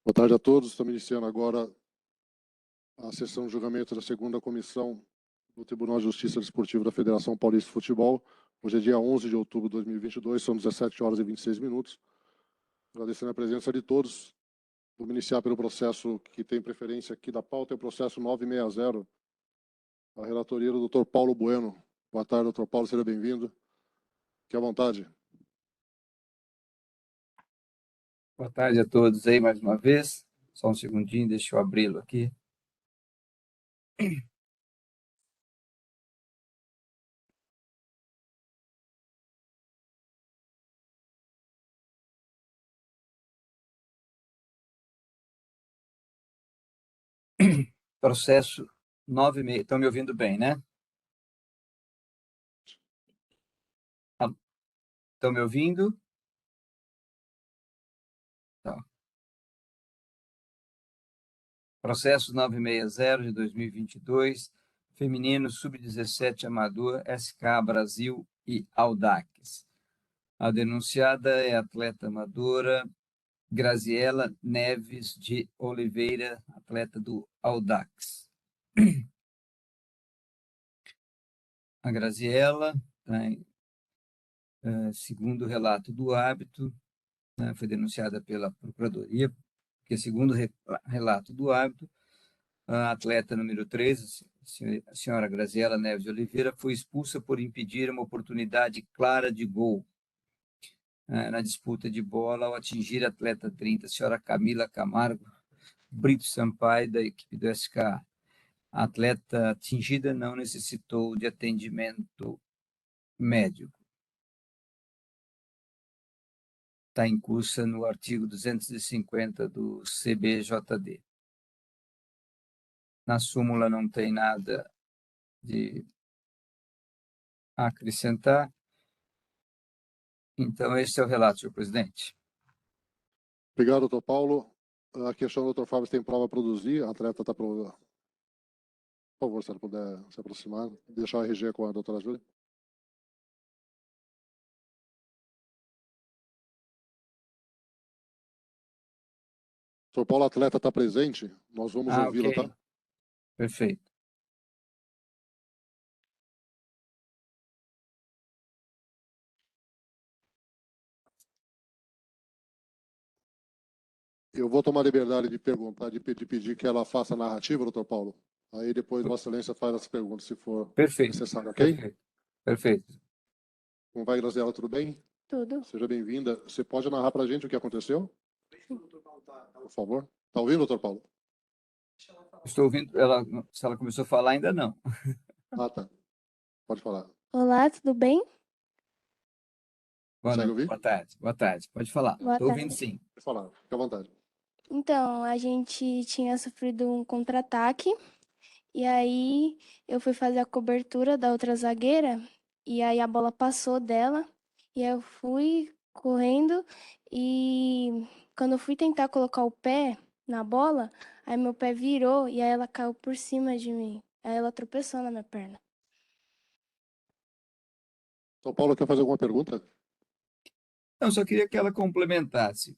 Boa tarde a todos. Estamos iniciando agora a sessão de julgamento da segunda comissão do Tribunal de Justiça Desportiva da Federação Paulista de Futebol. Hoje é dia 11 de outubro de 2022, são 17 horas e 26 minutos. Agradecendo a presença de todos. Vamos iniciar pelo processo que tem preferência aqui da pauta, é o processo 960. A relatoria do Dr. Paulo Bueno. Boa tarde, Dr. Paulo, seja bem-vindo. Fique à vontade. Boa tarde a todos aí mais uma vez. Só um segundinho, deixa eu abri-lo aqui. Processo 96. Estão me ouvindo bem, né? Estão me ouvindo? Tá. Processo 960 de 2022, feminino sub-17 amador, SK Brasil e Audax. A denunciada é a atleta amadora Graziela Neves de Oliveira, atleta do Audax. A Graziela, segundo o relato do hábito, foi denunciada pela Procuradoria, porque, segundo o relato do hábito, a atleta número 3, a senhora Graziela Neves de Oliveira, foi expulsa por impedir uma oportunidade clara de gol na disputa de bola ao atingir a atleta 30, a senhora Camila Camargo Brito Sampaio, da equipe do SK. A atleta atingida não necessitou de atendimento médico. Está em curso no artigo 250 do CBJD. Na súmula não tem nada de acrescentar. Então, esse é o relato, senhor presidente. Obrigado, doutor Paulo. A questão do doutor Fábio tem prova a produzir. A atleta está por favor, se ela puder se aproximar. Deixar o RG com a doutora Júlia. Doutor Paulo, a atleta está presente. Nós vamos ouvi-la, ok. Tá? Perfeito. Eu vou tomar a liberdade de perguntar, de pedir que ela faça a narrativa, doutor Paulo. Aí depois Vossa Excelência faz as perguntas, se for necessário, ok? Perfeito. Perfeito. Como vai, Graziela, tudo bem? Tudo. Seja bem-vinda. Você pode narrar para a gente o que aconteceu? Por favor. Está ouvindo, doutor Paulo? Estou ouvindo. Se ela começou a falar, ainda não. Ah, tá. Pode falar. Olá, tudo bem? Consegue ouvir? Boa tarde. Boa tarde. Pode falar. Boa Estou ouvindo tarde. sim. Pode falar. Fique à vontade. Então, a gente tinha sofrido um contra-ataque e aí eu fui fazer a cobertura da outra zagueira e aí a bola passou dela e aí eu fui correndo e quando eu fui tentar colocar o pé na bola, aí meu pé virou e aí ela caiu por cima de mim. Aí ela tropeçou na minha perna. Doutor Paulo, quer fazer alguma pergunta? Não, só queria que ela complementasse.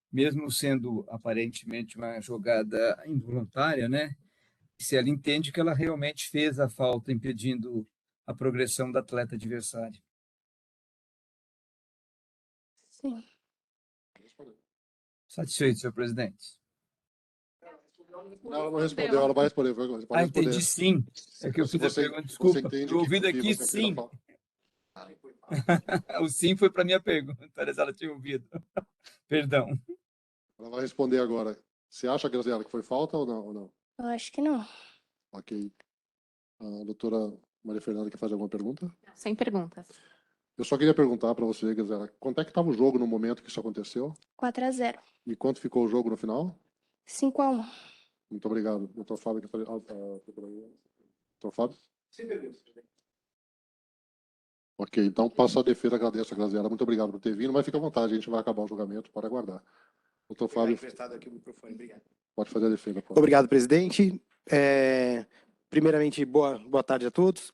Mesmo sendo aparentemente uma jogada involuntária, né? Se ela entende que ela realmente fez a falta, impedindo a progressão da atleta adversária. Sim. Satisfeito, senhor presidente? Não, ela não respondeu, ela vai responder. Pode responder. Entendi sim. É que eu fiz a pergunta, desculpa. Estou ouvindo aqui sim. O sim foi para a minha pergunta, parece que ela tinha ouvido. Perdão. Ela vai responder agora. Você acha, Graziela, que foi falta ou não? Eu acho que não. Ok. A doutora Maria Fernanda quer fazer alguma pergunta? Sem perguntas. Eu só queria perguntar para você, Graziela, quanto é que estava o jogo no momento que isso aconteceu? 4-0. E quanto ficou o jogo no final? 5-1. Muito obrigado. Doutor Fábio, quer fazer... Doutor Fábio? Sem perguntas, presidente. Ok, então passo a defesa, agradeço a Graziela. Muito obrigado por ter vindo, mas fica à vontade, a gente vai acabar o julgamento, pode aguardar. Doutor Fábio, Emprestado aqui o microfone, obrigado. pode fazer a defesa. Pode. Obrigado, presidente. Primeiramente, boa tarde a todos.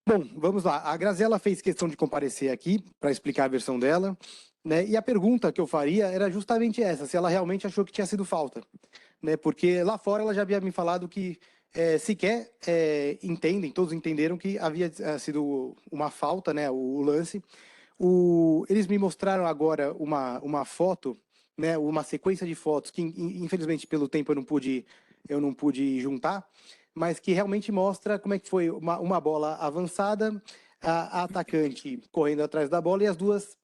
Bom, vamos lá. A Graziela fez questão de comparecer aqui para explicar a versão dela. né? E a pergunta que eu faria era justamente essa, se ela realmente achou que tinha sido falta, né? Porque lá fora ela já havia me falado que sequer entendem, todos entenderam que havia sido uma falta, né? O lance. Eles me mostraram agora uma foto, né? Uma sequência de fotos que infelizmente pelo tempo eu não pude juntar, mas que realmente mostra como é que foi uma bola avançada, a atacante correndo atrás da bola e as duas,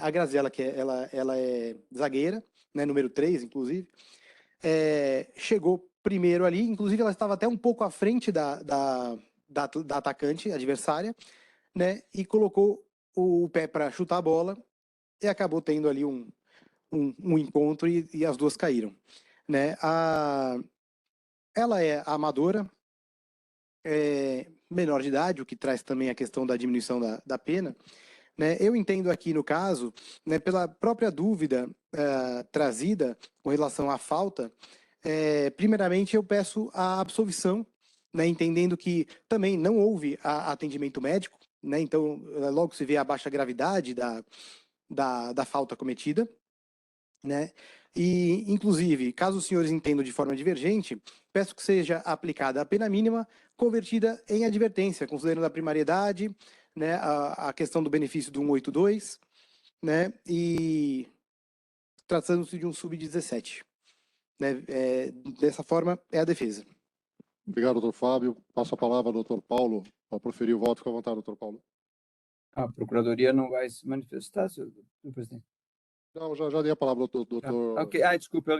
a Graziella, que ela é zagueira, né, número 3, inclusive, chegou primeiro ali, inclusive ela estava até um pouco à frente da atacante adversária, né, e colocou o pé para chutar a bola e acabou tendo ali um encontro e as duas caíram, né? Ela é amadora, menor de idade, o que traz também a questão da diminuição da pena, né? Eu entendo aqui no caso, né, pela própria dúvida trazida com relação à falta, primeiramente eu peço a absolvição, né, entendendo que também não houve atendimento médico, né, então logo se vê a baixa gravidade da falta cometida, né? E, inclusive, caso os senhores entendam de forma divergente, peço que seja aplicada a pena mínima convertida em advertência, considerando a primariedade, né, a questão do benefício do 182, né, e tratando-se de um sub-17. Né, dessa forma, é a defesa. Obrigado, doutor Fábio. Passo a palavra ao doutor Paulo para proferir o voto. Fique à vontade, doutor Paulo. A Procuradoria não vai se manifestar, senhor presidente? Não, já dei a palavra ao doutor... Ok, desculpa,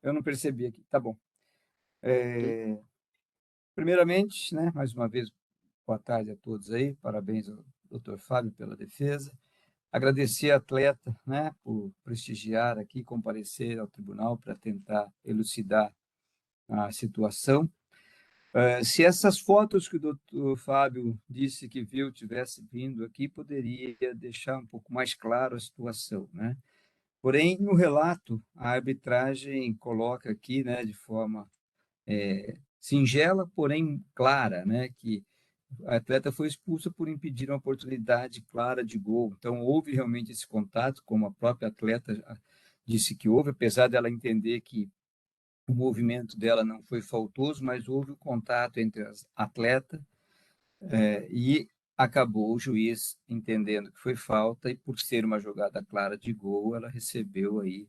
eu não percebi aqui. Tá bom. Primeiramente, né, mais uma vez, boa tarde a todos aí. Parabéns ao doutor Fábio pela defesa. Agradecer a atleta, né, por prestigiar aqui, comparecer ao tribunal para tentar elucidar a situação. Se essas fotos que o doutor Fábio disse que viu tivesse vindo aqui, poderia deixar um pouco mais claro a situação, né? Porém, no relato, a arbitragem coloca aqui, né, de forma singela, porém clara, né, que a atleta foi expulsa por impedir uma oportunidade clara de gol. Então, houve realmente esse contato, como a própria atleta disse que houve, apesar dela entender que o movimento dela não foi faltoso, mas houve o contato entre as atletas e acabou o juiz entendendo que foi falta e por ser uma jogada clara de gol, ela recebeu aí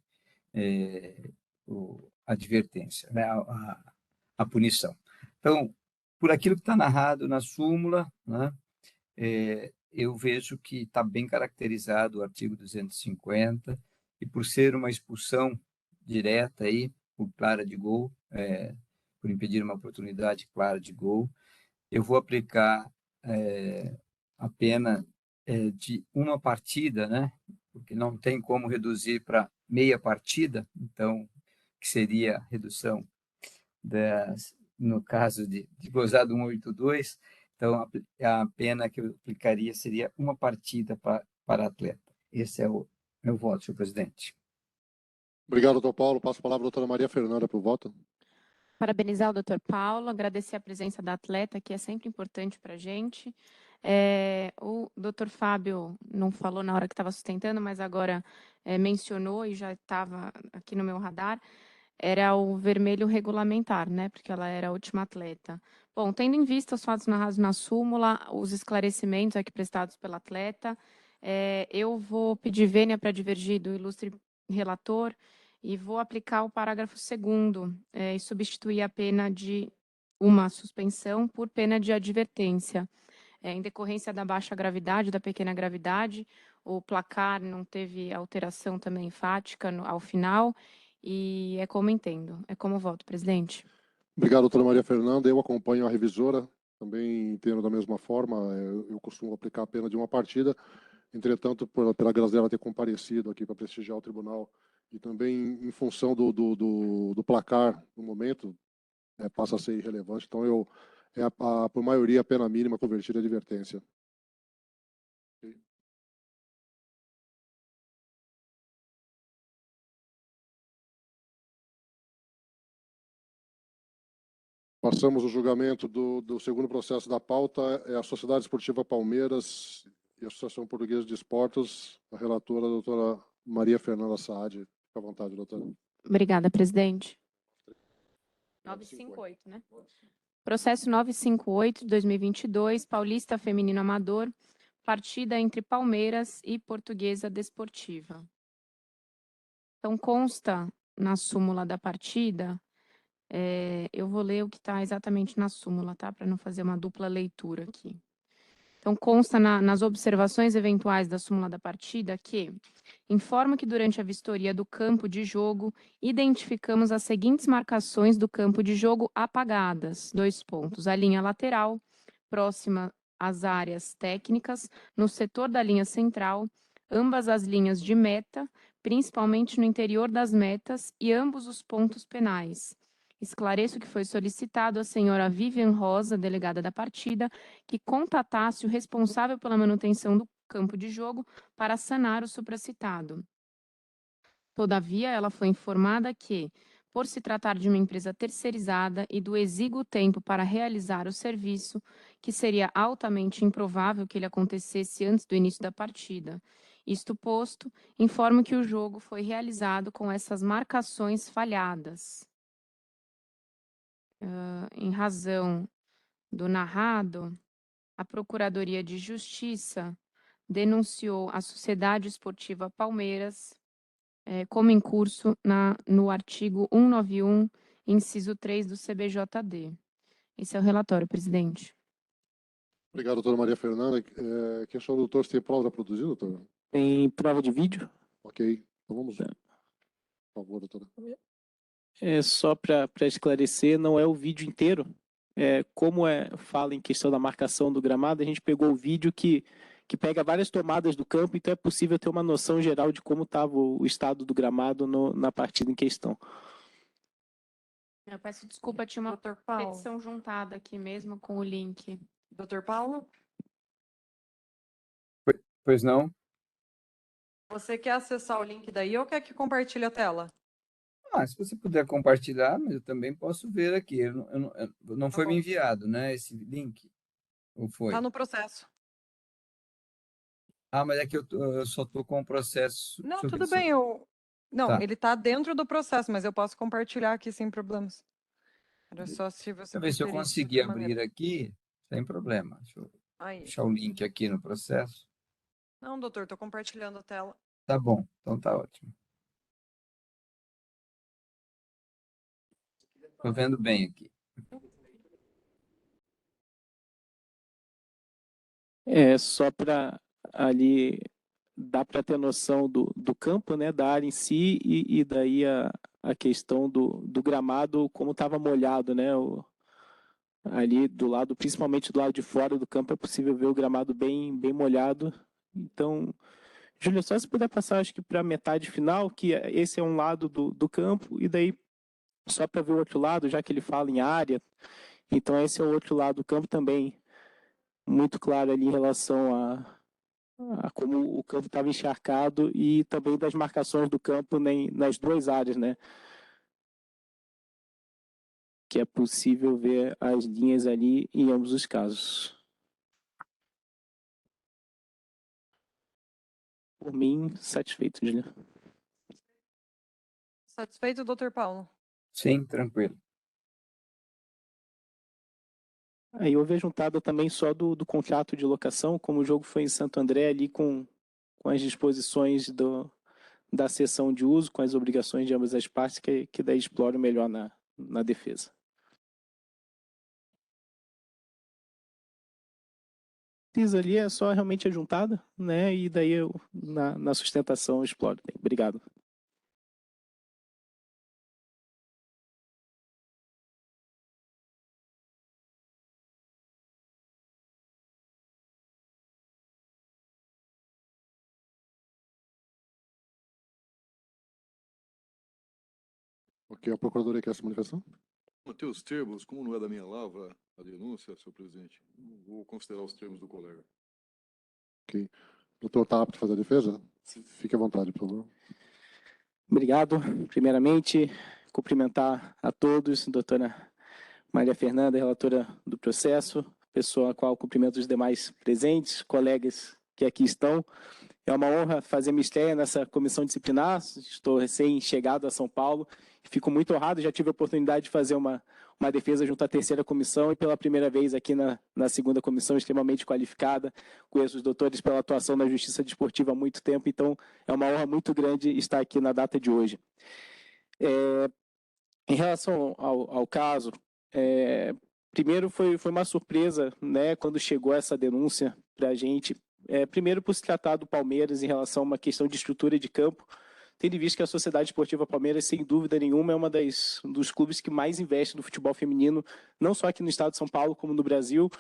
a advertência, né, a punição. Então, por aquilo que está narrado na súmula, né, eu vejo que está bem caracterizado o artigo 250 e por ser uma expulsão direta aí, por clara de gol, por impedir uma oportunidade clara de gol, eu vou aplicar a pena de uma partida, né? Porque não tem como reduzir para meia partida, então, que seria a redução no caso de gozado 182, então a pena que eu aplicaria seria uma partida para atleta. Esse é o meu voto, senhor presidente. Obrigado, doutor Paulo. Passo a palavra à doutora Maria Fernanda para o voto. Parabenizar o doutor Paulo, agradecer a presença da atleta, que é sempre importante para a gente. O doutor Fábio não falou na hora que estava sustentando, mas agora mencionou e já estava aqui no meu radar, era o vermelho regulamentar, né? Porque ela era a última atleta. Bom, tendo em vista os fatos narrados na súmula, os esclarecimentos aqui prestados pela atleta, eu vou pedir vênia para divergir do ilustre relator e vou aplicar o parágrafo 2º e substituir a pena de uma suspensão por pena de advertência. Em decorrência da baixa gravidade, da pequena gravidade, o placar não teve alteração também enfática ao final, e é como entendo, é como voto, presidente. Obrigado, doutora Maria Fernanda. Eu acompanho a revisora, também entendo da mesma forma. Eu costumo aplicar a pena de uma partida. Entretanto, pela Graziella ter comparecido aqui para prestigiar o tribunal e também em função do placar no momento, passa a ser irrelevante. Então, por maioria, a pena mínima convertida em advertência. Okay. Passamos o julgamento do segundo processo da pauta. É a Sociedade Esportiva Palmeiras e a Associação Portuguesa de Esportes. A relatora, a doutora Maria Fernanda Saad. Fica à vontade, doutora. Obrigada, presidente. 958, né? Processo 958 de 2022, Paulista Feminino Amador, partida entre Palmeiras e Portuguesa Desportiva. Então, consta na súmula da partida, eu vou ler o que está exatamente na súmula, tá? Para não fazer uma dupla leitura aqui. Então, consta nas observações eventuais da súmula da partida que informa que durante a vistoria do campo de jogo, identificamos as seguintes marcações do campo de jogo apagadas. 2 pontos. A linha lateral, próxima às áreas técnicas, no setor da linha central, ambas as linhas de meta, principalmente no interior das metas, e ambos os pontos penais. Esclareço que foi solicitado à senhora Vivian Rosa, delegada da partida, que contatasse o responsável pela manutenção do campo de jogo para sanar o supracitado. Todavia, ela foi informada que, por se tratar de uma empresa terceirizada e do exíguo tempo para realizar o serviço, que seria altamente improvável que ele acontecesse antes do início da partida. Isto posto, informo que o jogo foi realizado com essas marcações falhadas. Em razão do narrado, a Procuradoria de Justiça denunciou a Sociedade Esportiva Palmeiras como em curso no artigo 191, inciso 3 do CBJD. Esse é o relatório, presidente. Obrigado, doutora Maria Fernanda. Questão do doutor, se tem prova para produzir, doutor? Tem prova de vídeo? Ok. Então vamos. Por favor, doutora. Só para esclarecer, não é o vídeo inteiro. Como fala em questão da marcação do gramado, a gente pegou o vídeo que pega várias tomadas do campo, então é possível ter uma noção geral de como estava o estado do gramado na partida em questão. Eu peço desculpa, tinha uma petição juntada aqui mesmo com o link. Dr. Paulo, Pois não? você quer acessar o link daí ou quer que compartilhe a tela? Se você puder compartilhar, mas eu também posso ver aqui. Não foi me enviado, né, esse link? Ou foi? Está no processo. Mas é que eu só estou com o processo. Não, Deixa eu tudo ver se bem. Não, Tá. ele está dentro do processo, mas eu posso compartilhar aqui sem problemas. Era só se você Deixa eu ver se eu preferisse de conseguir outra abrir maneira. aqui, sem problema. Deixa eu Aí. deixar o link aqui no processo. Não, doutor, estou compartilhando a tela. Tá bom, então tá ótimo. Estou vendo bem aqui. Só para ali dá para ter noção do campo, né, da área em si, e daí a questão do gramado, como estava molhado, né, ali do lado, principalmente do lado de fora do campo, é possível ver o gramado bem molhado. Então, Júlio, só se puder passar, acho que para a metade final, que esse é um lado do campo, e daí só para ver o outro lado, já que ele fala em área, então esse é o outro lado do campo também, muito claro ali em relação a como o campo estava encharcado e também das marcações do campo nas duas áreas, né? Que é possível ver as linhas ali em ambos os casos. Por mim, satisfeito, Juliana. Satisfeito, doutor Paulo? Sim, tranquilo. Aí houve a juntada também só do contrato de locação, como o jogo foi em Santo André, ali com as disposições da cessão de uso, com as obrigações de ambas as partes, que daí exploram melhor na defesa. Ali é só realmente a juntada, né? E daí eu, na sustentação, eu exploro. Obrigado. Ok, a Procuradoria quer se manifestar? Manter os termos, como não é da minha lavra a denúncia, senhor presidente, vou considerar os termos do colega. Ok. Doutor, está apto a fazer a defesa? Sim. Fique à vontade, por favor. Obrigado. Primeiramente, cumprimentar a todos, doutora Maria Fernanda, relatora do processo, pessoa a qual cumprimento os demais presentes, colegas que aqui estão. É uma honra fazer minha estreia nessa comissão disciplinar. Estou recém-chegado a São Paulo. Fico muito honrado, já tive a oportunidade de fazer uma defesa junto à terceira comissão e pela primeira vez aqui na segunda comissão, extremamente qualificada. Conheço os doutores pela atuação na Justiça Desportiva há muito tempo, então é uma honra muito grande estar aqui na data de hoje. Em relação ao caso, primeiro foi uma surpresa, né, quando chegou essa denúncia para a gente. Primeiro, por se tratar do Palmeiras em relação a uma questão de estrutura de campo, tendo em vista que a Sociedade Esportiva Palmeiras, sem dúvida nenhuma, é uma dos clubes que mais investe no futebol feminino, não só aqui no estado de São Paulo, como no Brasil,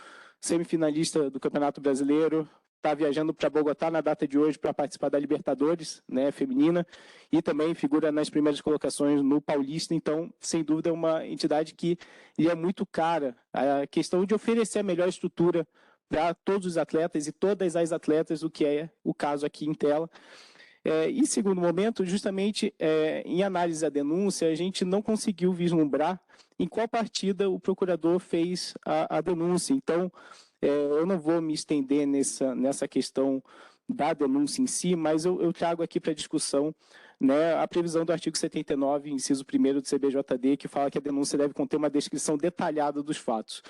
semifinalista do Campeonato Brasileiro, está viajando para Bogotá na data de hoje para participar da Libertadores, né, feminina, e também figura nas primeiras colocações no Paulista. Então, sem dúvida, é uma entidade que lhe é muito cara. A questão de oferecer a melhor estrutura para todos os atletas e todas as atletas, o que é o caso aqui em tela. Em segundo momento, justamente em análise à denúncia, a gente não conseguiu vislumbrar em qual partida o procurador fez a denúncia. Então, eu não vou me estender nessa questão da denúncia em si, mas eu trago aqui para discussão, né, a previsão do artigo 79, inciso 1º do CBJD, que fala que a denúncia deve conter uma descrição detalhada dos fatos.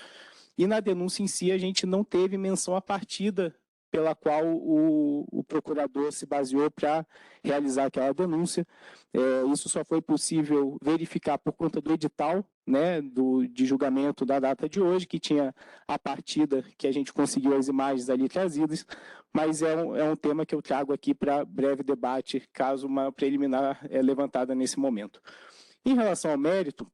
E na denúncia em si, a gente não teve menção à partida pela qual o procurador se baseou para realizar aquela denúncia. Isso só foi possível verificar por conta do edital, né, de julgamento da data de hoje, que tinha a partida que a gente conseguiu as imagens ali trazidas, mas é um tema que eu trago aqui para breve debate, caso uma preliminar levantada nesse momento. Em relação ao mérito,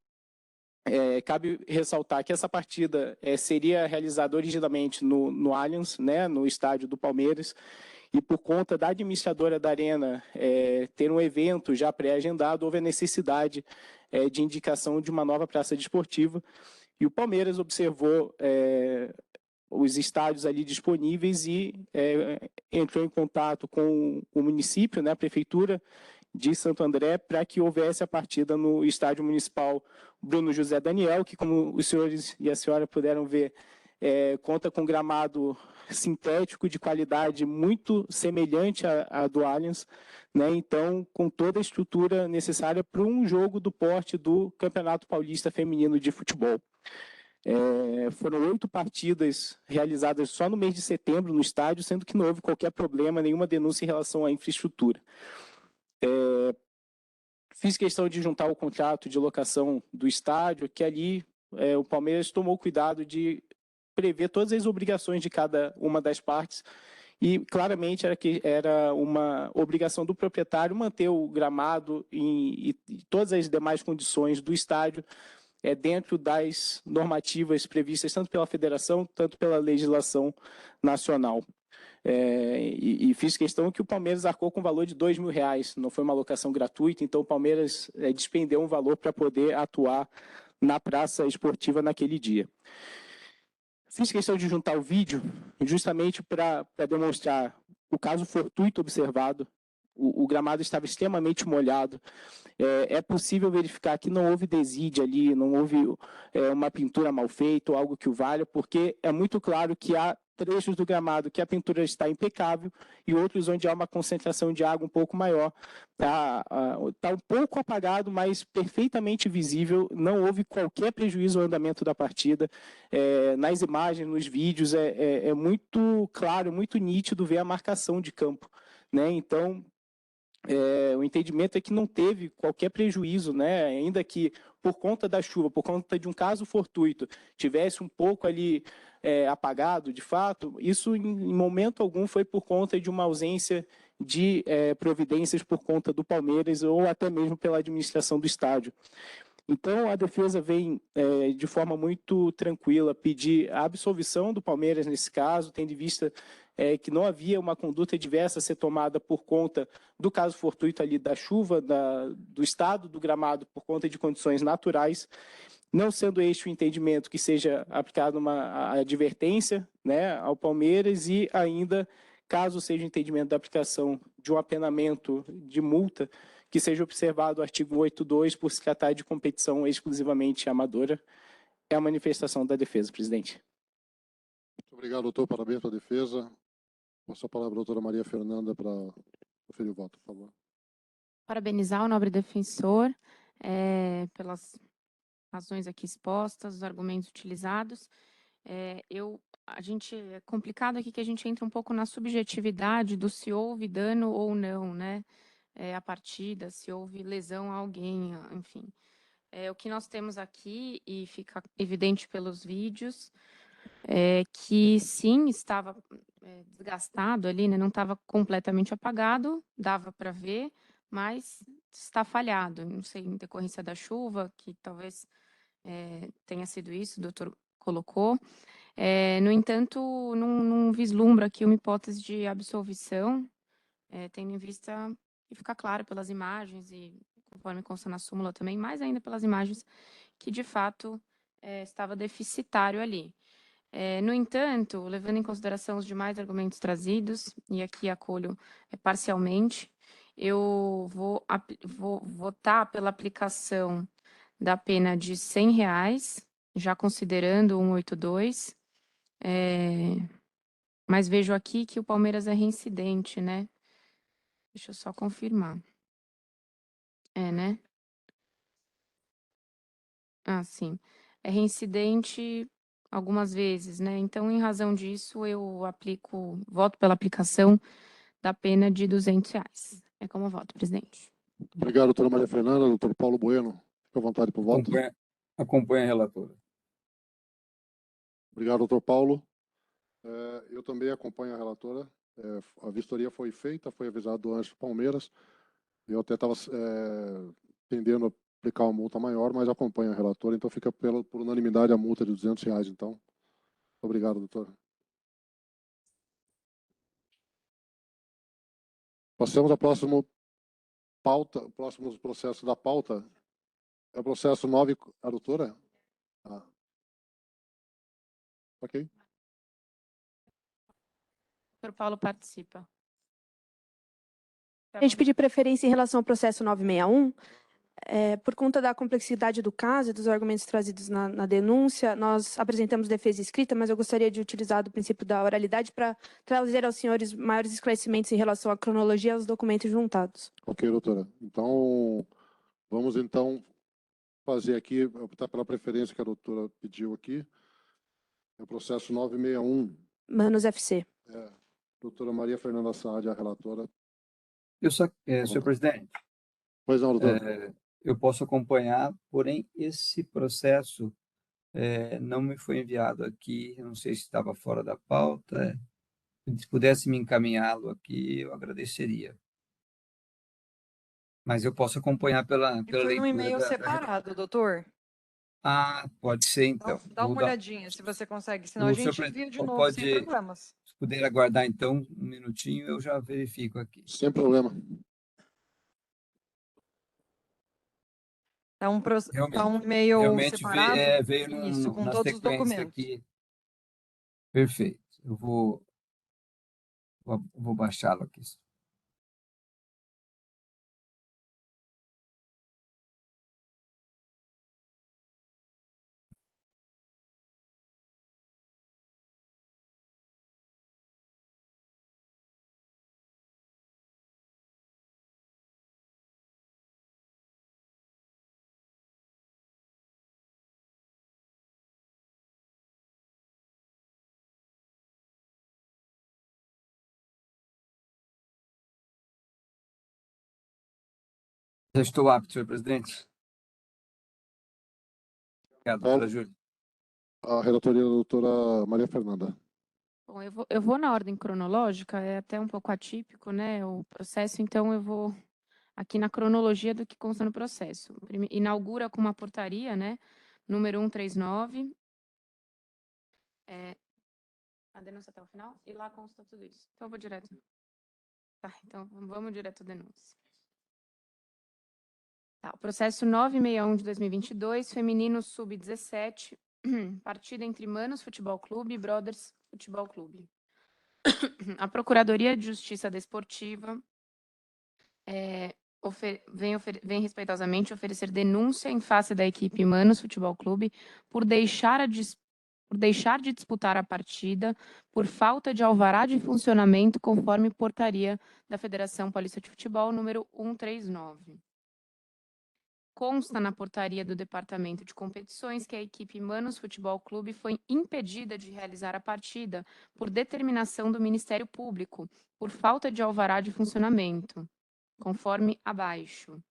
cabe ressaltar que essa partida seria realizada originalmente no Allianz, né, no estádio do Palmeiras, e por conta da administradora da Arena ter um evento já pré-agendado, houve a necessidade de indicação de uma nova praça desportiva, e o Palmeiras observou os estádios ali disponíveis e entrou em contato com o município, né, a prefeitura de Santo André, para que houvesse a partida no estádio municipal Bruno José Daniel, que, como os senhores e a senhora puderam ver, conta com gramado sintético de qualidade muito semelhante à do Allianz, né? Então, com toda a estrutura necessária para um jogo do porte do Campeonato Paulista Feminino de Futebol. Foram 8 partidas realizadas só no mês de setembro no estádio, sendo que não houve qualquer problema, nenhuma denúncia em relação à infraestrutura. Fiz questão de juntar o contrato de locação do estádio, que ali o Palmeiras tomou cuidado de prever todas as obrigações de cada uma das partes, e claramente era uma obrigação do proprietário manter o gramado e todas as demais condições do estádio dentro das normativas previstas tanto pela federação, tanto pela legislação nacional. E fiz questão que o Palmeiras arcou com o valor de R$2.000, não foi uma locação gratuita, então o Palmeiras despendeu um valor para poder atuar na praça esportiva naquele dia. Fiz questão de juntar o vídeo justamente para demonstrar o caso fortuito observado. O gramado estava extremamente molhado. É possível verificar que não houve desídia ali, não houve uma pintura mal feita ou algo que o valha, porque é muito claro que há trechos do gramado que a pintura está impecável e outros onde há uma concentração de água um pouco maior. Está um pouco apagado, mas perfeitamente visível. Não houve qualquer prejuízo ao andamento da partida. Nas imagens, nos vídeos, é muito claro, muito nítido ver a marcação de campo, né? Então, o entendimento é que não teve qualquer prejuízo, né? Ainda que por conta da chuva, por conta de um caso fortuito, tivesse um pouco ali apagado, de fato, isso em momento algum foi por conta de uma ausência de providências por conta do Palmeiras ou até mesmo pela administração do estádio. Então, a defesa vem, de forma muito tranquila, pedir a absolvição do Palmeiras nesse caso, tendo em vista que não havia uma conduta diversa a ser tomada por conta do caso fortuito ali da chuva, do estado do gramado por conta de condições naturais, não sendo este o entendimento que seja aplicada uma advertência, né, ao Palmeiras e ainda, caso seja o entendimento da aplicação de um apenamento de multa, que seja observado o artigo 82 por se tratar de competição exclusivamente amadora. É a manifestação da defesa, presidente. Muito obrigado, doutor. Parabéns pela defesa. Passo a palavra à doutora Maria Fernanda para proferir o voto, por favor. Parabenizar o nobre defensor pelas razões aqui expostas, os argumentos utilizados. É complicado aqui que a gente entra um pouco na subjetividade do se houve dano ou não, né? A partida, se houve lesão a alguém, enfim. O que nós temos aqui, e fica evidente pelos vídeos, é que sim, estava desgastado ali, né? Não estava completamente apagado, dava para ver, mas está falhado. Não sei, em decorrência da chuva, que talvez tenha sido isso, o doutor colocou. No entanto, não vislumbra aqui uma hipótese de absolvição, tendo em vista, e fica claro pelas imagens, e conforme consta na súmula também, mais ainda pelas imagens, que de fato estava deficitário ali. No entanto, levando em consideração os demais argumentos trazidos, e aqui acolho parcialmente, eu vou votar pela aplicação da pena de R$ 100, já considerando o 182, mas vejo aqui que o Palmeiras é reincidente, né? Deixa eu só confirmar. Né? Ah, sim. É reincidente algumas vezes, né? Então, em razão disso, eu voto pela aplicação da pena de R$ 200. É como voto, presidente. Obrigado, doutora Maria Fernanda. Doutor Paulo Bueno, fica à vontade para o voto. Acompanha a relatora. Obrigado, doutor Paulo. Eu também acompanho a relatora. A vistoria foi feita, foi avisado antes do Palmeiras. Eu até estava tendendo a aplicar uma multa maior, mas acompanho a relatora, então fica por unanimidade a multa de R$ 200, então. Obrigado, doutor. Passamos ao próximo processo da pauta. É o processo 9, a doutora? Ok. O doutor Paulo participa. A gente pediu preferência em relação ao processo 961, por conta da complexidade do caso e dos argumentos trazidos na denúncia, nós apresentamos defesa escrita, mas eu gostaria de utilizar o princípio da oralidade para trazer aos senhores maiores esclarecimentos em relação à cronologia e aos documentos juntados. Ok, doutora. Então, vamos fazer aqui, optar pela preferência que a doutora pediu aqui. É o processo 961. Manos FC. Doutora Maria Fernanda Saad, a relatora. Senhor presidente, Pois não, doutor. eu posso acompanhar, porém, esse processo não me foi enviado aqui, eu não sei se estava fora da pauta. Se pudesse me encaminhá-lo aqui, eu agradeceria. Mas eu posso acompanhar pela Foi um leitura e-mail da... separado, doutor. Pode ser, então. Dá uma olhadinha, se você consegue, senão a O gente senhor envia de novo, sem problemas. Se puder aguardar, então, um minutinho, eu já verifico aqui. Sem problema. É um e-mail Realmente separado? veio Isso, com na todos os sequência documentos. aqui. Perfeito. Eu vou baixá-lo aqui. Já estou apto, senhor presidente. Obrigado, doutora Júlia. A relatoria da doutora Maria Fernanda. Bom, eu vou na ordem cronológica, é até um pouco atípico, né, o processo, então eu vou aqui na cronologia do que consta no processo. Inaugura com uma portaria, né, número 139, a denúncia até o final, e lá consta tudo isso. Então eu vou direto. Tá, então vamos direto à denúncia. Tá, o processo 961 de 2022, feminino sub-17, partida entre Manos Futebol Clube e Brothers Futebol Clube. A Procuradoria de Justiça Desportiva vem respeitosamente oferecer denúncia em face da equipe Manos Futebol Clube por deixar por deixar de disputar a partida por falta de alvará de funcionamento conforme portaria da Federação Paulista de Futebol número 139. Consta na portaria do Departamento de Competições que a equipe Manos Futebol Clube foi impedida de realizar a partida por determinação do Ministério Público, por falta de alvará de funcionamento, conforme abaixo.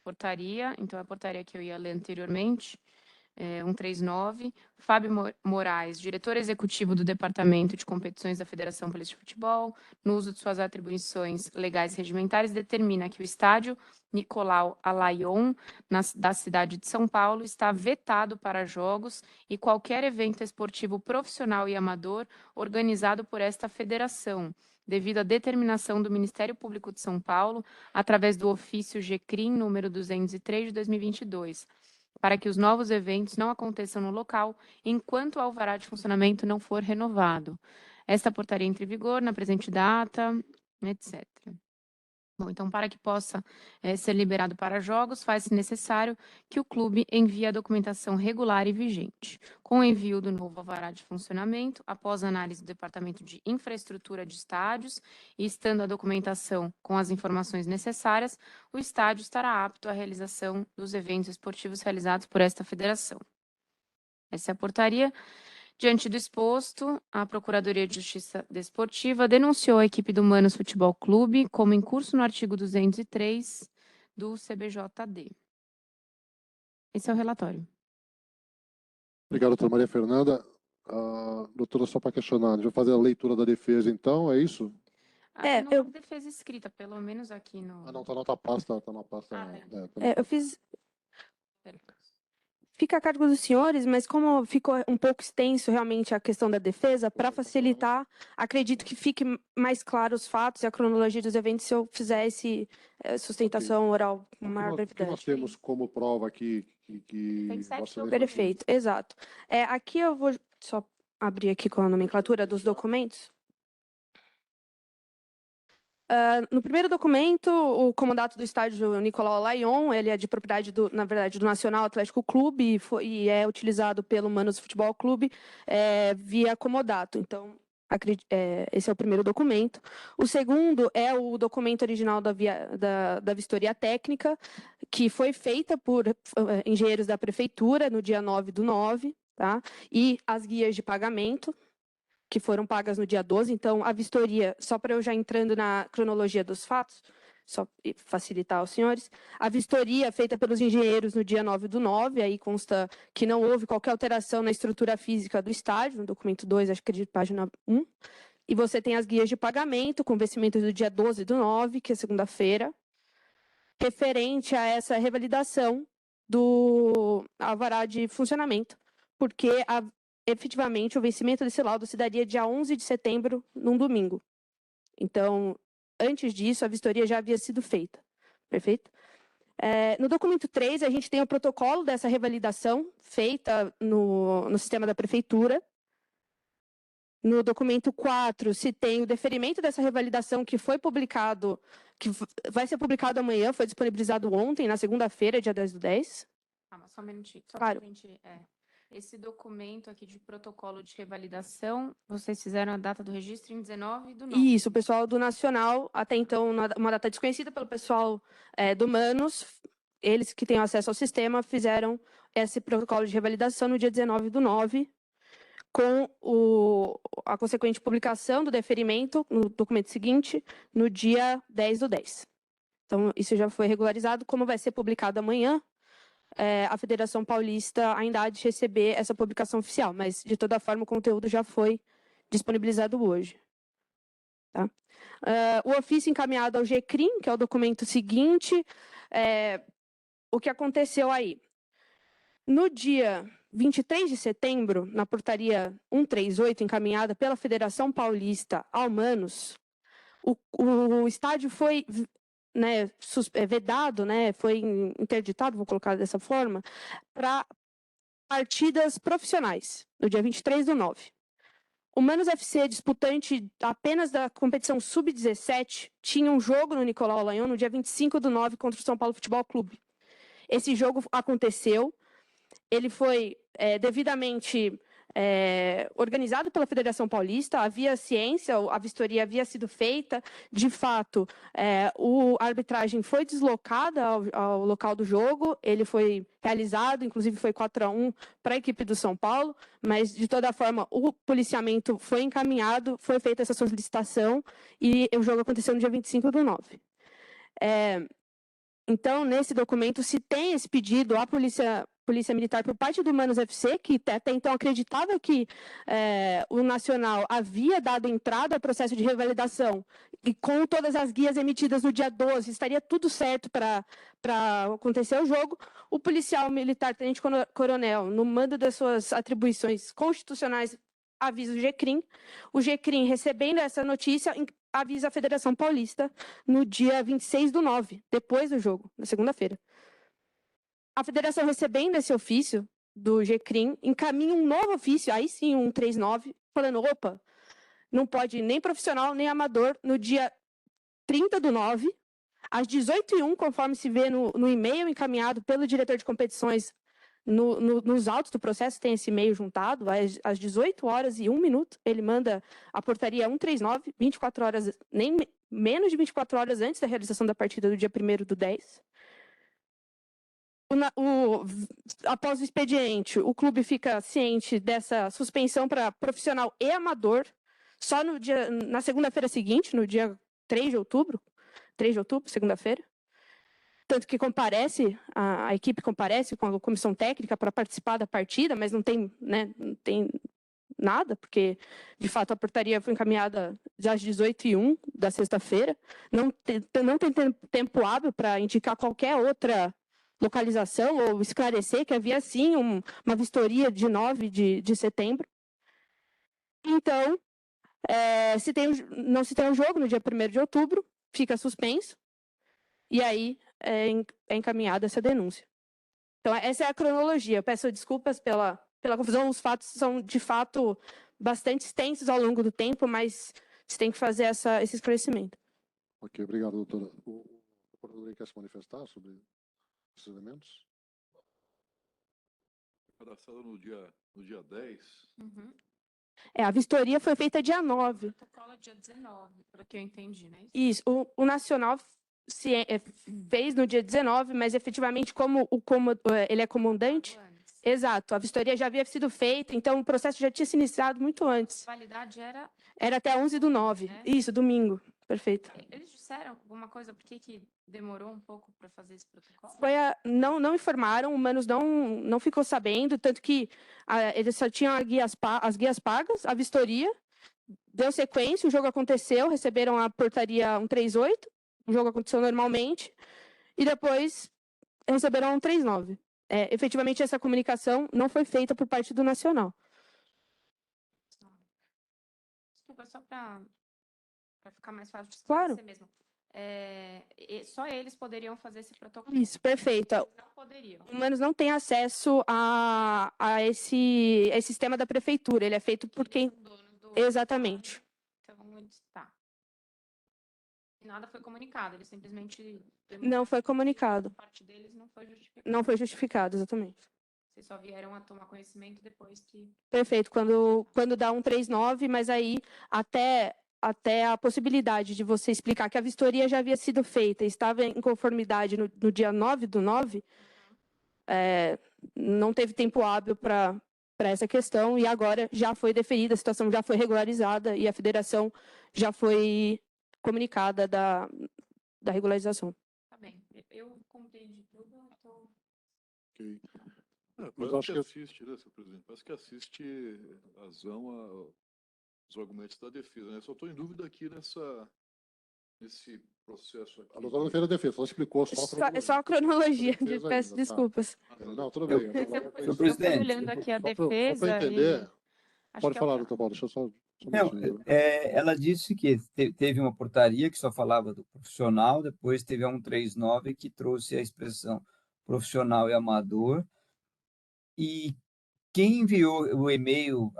Portaria, então a portaria que eu ia ler anteriormente, 139, Fábio Moraes, diretor executivo do Departamento de Competições da Federação Paulista de Futebol, no uso de suas atribuições legais e regimentares, determina que o estádio Nicolau Alaillon, da cidade de São Paulo, está vetado para jogos e qualquer evento esportivo profissional e amador organizado por esta federação, devido à determinação do Ministério Público de São Paulo, através do ofício GCRIM número 203 de 2022, para que os novos eventos não aconteçam no local enquanto o alvará de funcionamento não for renovado. Esta portaria entra em vigor na presente data, etc. Bom, então, para que possa ser liberado para jogos, faz-se necessário que o clube envie a documentação regular e vigente. Com o envio do novo alvará de funcionamento, após análise do Departamento de Infraestrutura de Estádios e estando a documentação com as informações necessárias, o estádio estará apto à realização dos eventos esportivos realizados por esta federação. Essa é a portaria. Diante do exposto, a Procuradoria de Justiça Desportiva denunciou a equipe do Manos Futebol Clube como incurso no artigo 203 do CBJD. Esse é o relatório. Obrigado, doutora Maria Fernanda. Doutora, só para questionar, a gente vai fazer a leitura da defesa, então, é isso? Não há defesa escrita, pelo menos aqui no... Não, está na outra pasta, está na pasta. Eu fiz... Fica a cargo dos senhores, mas como ficou um pouco extenso realmente a questão da defesa, para facilitar, acredito que fique mais claro os fatos e a cronologia dos eventos se eu fizesse sustentação oral com maior brevidade. O que nós temos como prova aqui que... Perfeito, exato. Aqui eu vou só abrir aqui com a nomenclatura dos documentos. No primeiro documento, o comandato do estádio Nicolau Alaillon, ele é de propriedade, na verdade, do Nacional Atlético Clube e é utilizado pelo Manos Futebol Clube via comodato. Então, esse é o primeiro documento. O segundo é o documento original da vistoria técnica, que foi feita por engenheiros da prefeitura no dia 9/9, tá? E as guias de pagamento, que foram pagas no dia 12, então a vistoria, só para eu já entrando na cronologia dos fatos, só facilitar aos senhores, a vistoria feita pelos engenheiros no dia 9/9, aí consta que não houve qualquer alteração na estrutura física do estádio, no documento 2, acho que é de página 1, e você tem as guias de pagamento, com vencimento do dia 12/9, que é segunda-feira, referente a essa revalidação do alvará de funcionamento, porque efetivamente, o vencimento desse laudo se daria dia 11 de setembro, num domingo. Então, antes disso, a vistoria já havia sido feita. Perfeito? No documento 3, a gente tem o protocolo dessa revalidação feita no sistema da prefeitura. No documento 4, se tem o deferimento dessa revalidação que foi publicado, que vai ser publicado amanhã, foi disponibilizado ontem, na segunda-feira, dia 10/10. Mas só um minutinho. Só claro. Esse documento aqui de protocolo de revalidação, vocês fizeram a data do registro em 19/9. Isso, o pessoal do Nacional, até então, uma data desconhecida pelo pessoal do Manos, eles que têm acesso ao sistema, fizeram esse protocolo de revalidação no dia 19/9, com a consequente publicação do deferimento no documento seguinte, no dia 10/10. Então, isso já foi regularizado, como vai ser publicado amanhã, a Federação Paulista ainda há de receber essa publicação oficial, mas, de toda forma, o conteúdo já foi disponibilizado hoje. Tá? O ofício encaminhado ao GCRIM, que é o documento seguinte, o que aconteceu aí? No dia 23 de setembro, na portaria 138, encaminhada pela Federação Paulista ao Manos, o estádio foi vedado, foi interditado, vou colocar dessa forma, para partidas profissionais, no dia 23/9. O Manos FC, disputante apenas da competição sub-17, tinha um jogo no Nicolau Alaillon no dia 25/9 contra o São Paulo Futebol Clube. Esse jogo aconteceu, ele foi devidamente organizado pela Federação Paulista, havia ciência, a vistoria havia sido feita, de fato, a arbitragem foi deslocada ao local do jogo, ele foi realizado, inclusive foi 4-1 para a equipe do São Paulo, mas, de toda forma, o policiamento foi encaminhado, foi feita essa solicitação e o jogo aconteceu no dia 25/9. Então, nesse documento, se tem esse pedido à Polícia Militar por parte do Humanos FC, que até então acreditava que o Nacional havia dado entrada ao processo de revalidação, e com todas as guias emitidas no dia 12, estaria tudo certo para acontecer o jogo. O policial militar, tenente-coronel, no mando das suas atribuições constitucionais, avisa o GCRIM. O GCRIM, recebendo essa notícia, avisa a Federação Paulista no dia 26/9, depois do jogo, na segunda-feira. A federação, recebendo esse ofício do GCRIM, encaminha um novo ofício, aí sim, um 139, falando, opa, não pode nem profissional, nem amador, no dia 30/9, às 18h01, conforme se vê no e-mail encaminhado pelo diretor de competições, nos autos do processo tem esse e-mail juntado, às 18h01, ele manda a portaria 139, 24 horas, nem menos de 24 horas antes da realização da partida do dia 1º/10. Após o expediente, o clube fica ciente dessa suspensão para profissional e amador, só na segunda-feira seguinte, no dia 3 de outubro, segunda-feira. Tanto que a equipe comparece com a comissão técnica para participar da partida, mas não tem nada, porque, de fato, a portaria foi encaminhada já às 18h01 da sexta-feira. Não tem tempo hábil para indicar qualquer outra localização ou esclarecer que havia, sim, uma vistoria de 9 de setembro. Então, não se tem um jogo no dia 1º de outubro, fica suspenso, e aí é encaminhada essa denúncia. Então, essa é a cronologia. Eu peço desculpas pela confusão. Os fatos são, de fato, bastante extensos ao longo do tempo, mas se tem que fazer esse esclarecimento. Ok, obrigado, doutora. O procurador quer se manifestar sobre esses elementos? Cadastrado no dia 10. Uhum. A vistoria foi feita dia 9. O protocolo é dia 19, pelo que eu entendi, né? Isso. O Nacional fez no dia 19, mas efetivamente, como ele é comandante, exato, a vistoria já havia sido feita, então o processo já tinha se iniciado muito antes. A validade era até 11/9, né? Isso, domingo, perfeito. Eles disseram alguma coisa, por que demorou um pouco para fazer esse protocolo? Não informaram, o Humanos não ficou sabendo, tanto que eles só tinham as guias pagas, a vistoria, deu sequência, o jogo aconteceu, receberam a portaria 138, o jogo aconteceu normalmente, e depois receberam 139. Efetivamente, essa comunicação não foi feita por parte do Nacional. Desculpa, só para ficar mais fácil de Claro. esclarecer mesmo. Só eles poderiam fazer esse protocolo? Isso, perfeito. Eles não poderiam. O Humanos não tem acesso a esse sistema da prefeitura, ele é feito por quem... Exatamente. Então, tá. Nada foi comunicado, eles simplesmente... Não foi comunicado. A parte deles não foi justificado. Não foi justificado, exatamente. Vocês só vieram a tomar conhecimento depois que... Perfeito, quando dá 139, mas aí até a possibilidade de você explicar que a vistoria já havia sido feita, estava em conformidade no dia 9/9, não teve tempo hábil para essa questão, e agora já foi deferida, a situação já foi regularizada e a federação já foi comunicada da regularização. Tá bem, eu compreendi tudo, então... Ok. Mas acho que assiste, né, senhor presidente? Parece que assiste razão aos argumentos da defesa, né? Só estou em dúvida aqui nesse processo aqui. A doutora não fez a defesa, ela explicou É só a cronologia, defesa peço ainda, tá. desculpas. Não, tudo bem. Senhor presidente, olhando aqui a Só defesa... para entender, acho pode que falar, doutor Paulo, deixa eu só... Não, ela disse que teve uma portaria que só falava do profissional, depois teve a 139 que trouxe a expressão profissional e amador, e quem enviou o e-mail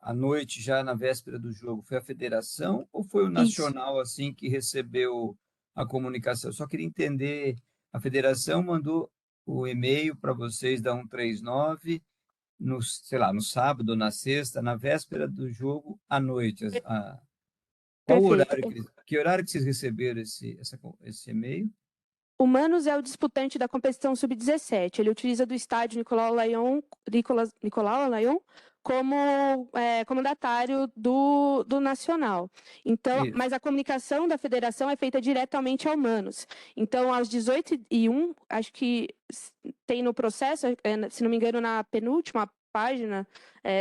à noite, já na véspera do jogo, foi a federação ou foi o Nacional assim que recebeu a comunicação? Eu só queria entender, a federação mandou o e-mail para vocês da 139 sei lá, no sábado ou na sexta, na véspera do jogo, à noite. Qual o Perfeito. horário que horário que vocês receberam esse e-mail? O Manos é o disputante da competição sub-17. Ele utiliza do estádio Nicolau Layon como comandatário do Nacional. Então, Isso. mas a comunicação da federação é feita diretamente ao Manos. Então, às 18h01, acho que tem no processo, se não me engano, na penúltima página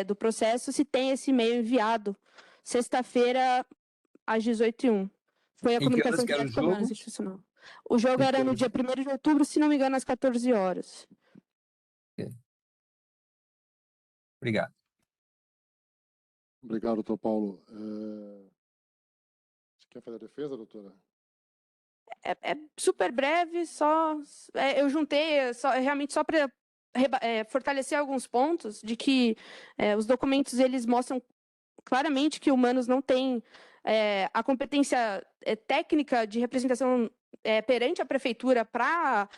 do processo, se tem esse e-mail enviado sexta-feira às 18h01. Foi a Em que comunicação horas que era o direta com o Manos jogo? institucional. O jogo Em que era no horas? dia 1º de outubro, se não me engano, às 14 horas. Obrigado. Obrigado, doutor Paulo. Você quer fazer a defesa, doutora? É super breve, eu juntei realmente só para fortalecer alguns pontos de que os documentos eles mostram claramente que o Manos não tem a competência técnica de representação perante a prefeitura para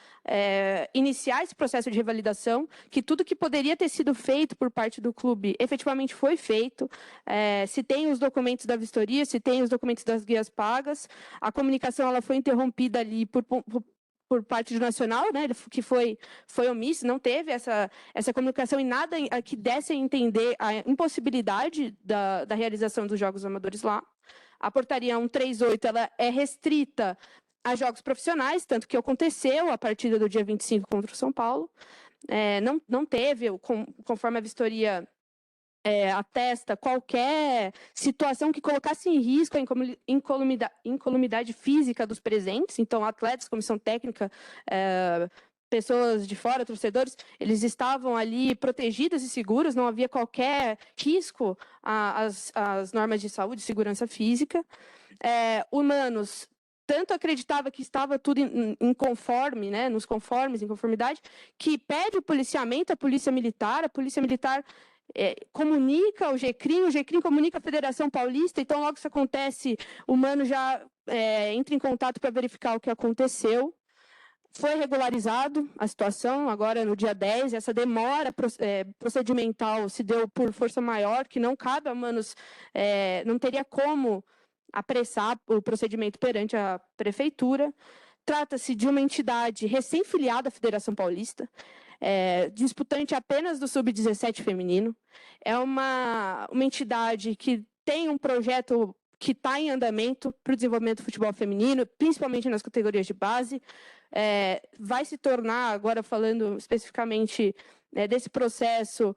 iniciar esse processo de revalidação, que tudo que poderia ter sido feito por parte do clube efetivamente foi feito, se tem os documentos da vistoria, se tem os documentos das guias pagas, a comunicação ela foi interrompida ali por parte do Nacional, né, que foi omisso, não teve essa comunicação e nada que desse a entender a impossibilidade da realização dos jogos amadores lá. A portaria 138 ela é restrita a jogos profissionais, tanto que aconteceu a partida do dia 25 contra o São Paulo. Não teve, conforme a vistoria atesta, qualquer situação que colocasse em risco a incolumidade física dos presentes. Então, atletas, comissão técnica, pessoas de fora, torcedores, eles estavam ali protegidos e seguros, não havia qualquer risco às normas de saúde e segurança física. O Manos tanto acreditava que estava tudo em conforme, né, nos conformes, em conformidade, que pede o policiamento à Polícia Militar, a Polícia Militar comunica o GCRIM comunica a Federação Paulista, então logo isso acontece, o Mano já entra em contato para verificar o que aconteceu. Foi regularizado a situação, agora no dia 10, essa demora procedimental se deu por força maior, que não cabe a Manos, não teria como apressar o procedimento perante a prefeitura. Trata-se de uma entidade recém-filiada à Federação Paulista, disputante apenas do Sub-17 feminino. É uma entidade que tem um projeto que está em andamento para o desenvolvimento do futebol feminino, principalmente nas categorias de base. Vai se tornar, agora falando especificamente desse processo,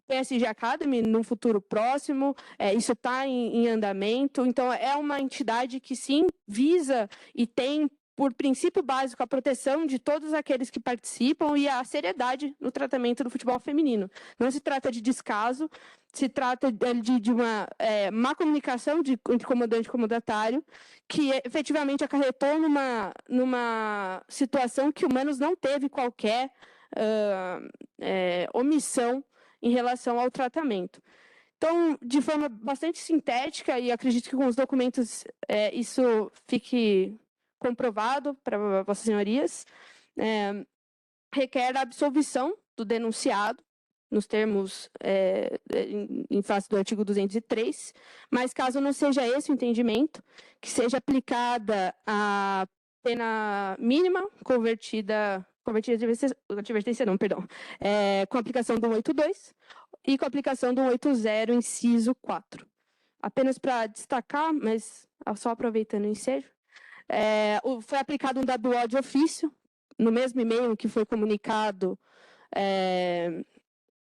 PSG Academy num futuro próximo, isso está em andamento. Então, é uma entidade que sim visa e tem por princípio básico a proteção de todos aqueles que participam e a seriedade no tratamento do futebol feminino. Não se trata de descaso, se trata de uma má comunicação entre comandante e comandatário, que efetivamente acarretou numa situação que o Manos não teve qualquer omissão em relação ao tratamento. Então, de forma bastante sintética, e acredito que com os documentos isso fique comprovado para vossas senhorias, requer a absolvição do denunciado, nos termos em face do artigo 203, mas caso não seja esse o entendimento, que seja aplicada a pena mínima convertida advertência não, perdão, com a aplicação do 182 e com a aplicação do 180, inciso 4. Apenas para destacar, mas só aproveitando o ensejo, foi aplicado um WO de ofício, no mesmo e-mail que foi comunicado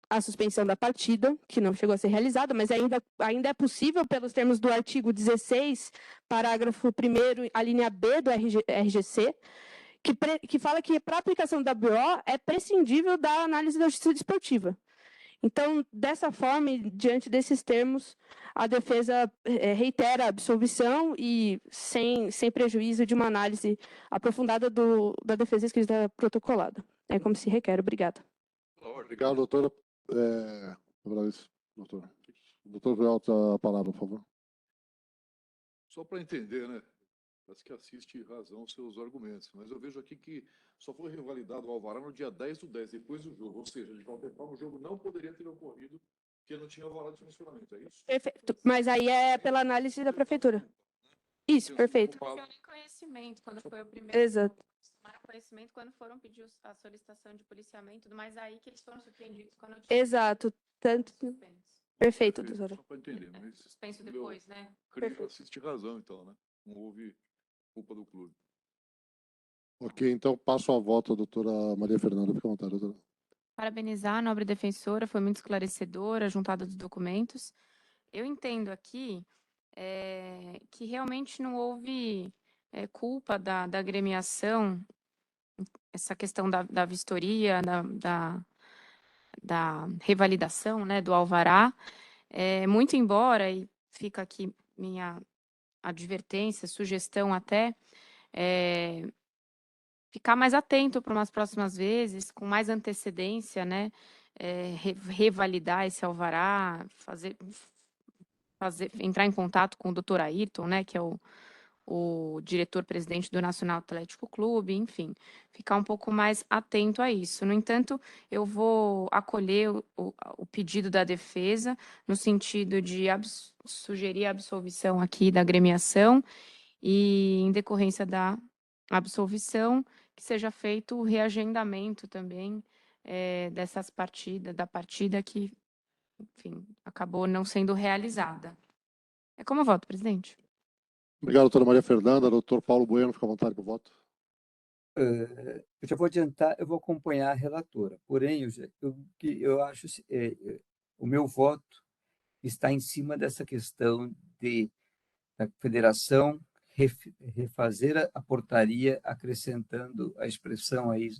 a suspensão da partida, que não chegou a ser realizada, mas ainda é possível, pelos termos do artigo 16, parágrafo 1º, a linha B do RGC, que fala que para a aplicação do WO é prescindível da análise da justiça desportiva. Então, dessa forma, e diante desses termos, a defesa reitera a absolvição e sem prejuízo de uma análise aprofundada da defesa escrita protocolada. É como se requer. Obrigada. Obrigado, doutora. Doutor. Doutor Velta, a palavra, por favor. Só para entender, né? Parece que assiste razão aos seus argumentos, mas eu vejo aqui que só foi revalidado o alvará no dia 10/10, depois do jogo, ou seja, de qualquer forma, o jogo não poderia ter ocorrido porque não tinha alvará de funcionamento, é isso? Perfeito. Mas aí é pela análise da prefeitura. Isso, perfeito. Tomaram conhecimento quando foi o primeiro. Exato. Tomaram conhecimento quando foram pedir a solicitação de policiamento, e tudo mais aí que eles foram surpreendidos com a notícia. Exato. Tanto. Perfeito, doutora. Só para entender, mas Suspenso meu depois, né? crime assiste razão, então, né? Não houve culpa do clube. Ok, então passo a voto, doutora Maria Fernanda. Fica à vontade, doutora. Parabenizar a nobre defensora, foi muito esclarecedora, a juntada dos documentos. Eu entendo aqui que realmente não houve culpa da agremiação, essa questão da vistoria, da revalidação, né, do alvará, muito embora, e fica aqui minha advertência, sugestão até, ficar mais atento para umas próximas vezes, com mais antecedência, né, revalidar esse alvará, entrar em contato com o doutor Ayrton, né, que é o diretor-presidente do Nacional Atlético Clube, enfim, ficar um pouco mais atento a isso. No entanto, eu vou acolher o pedido da defesa, no sentido de sugerir a absolvição aqui da agremiação e, em decorrência da absolvição, que seja feito o reagendamento também dessas partidas, da partida que, enfim, acabou não sendo realizada. É como eu voto, presidente. Obrigado, doutora Maria Fernanda. Doutor Paulo Bueno, fica à vontade para o voto. Eu já vou adiantar, eu vou acompanhar a relatora. Porém, eu acho o meu voto está em cima dessa questão da federação refazer a portaria, acrescentando a expressão aí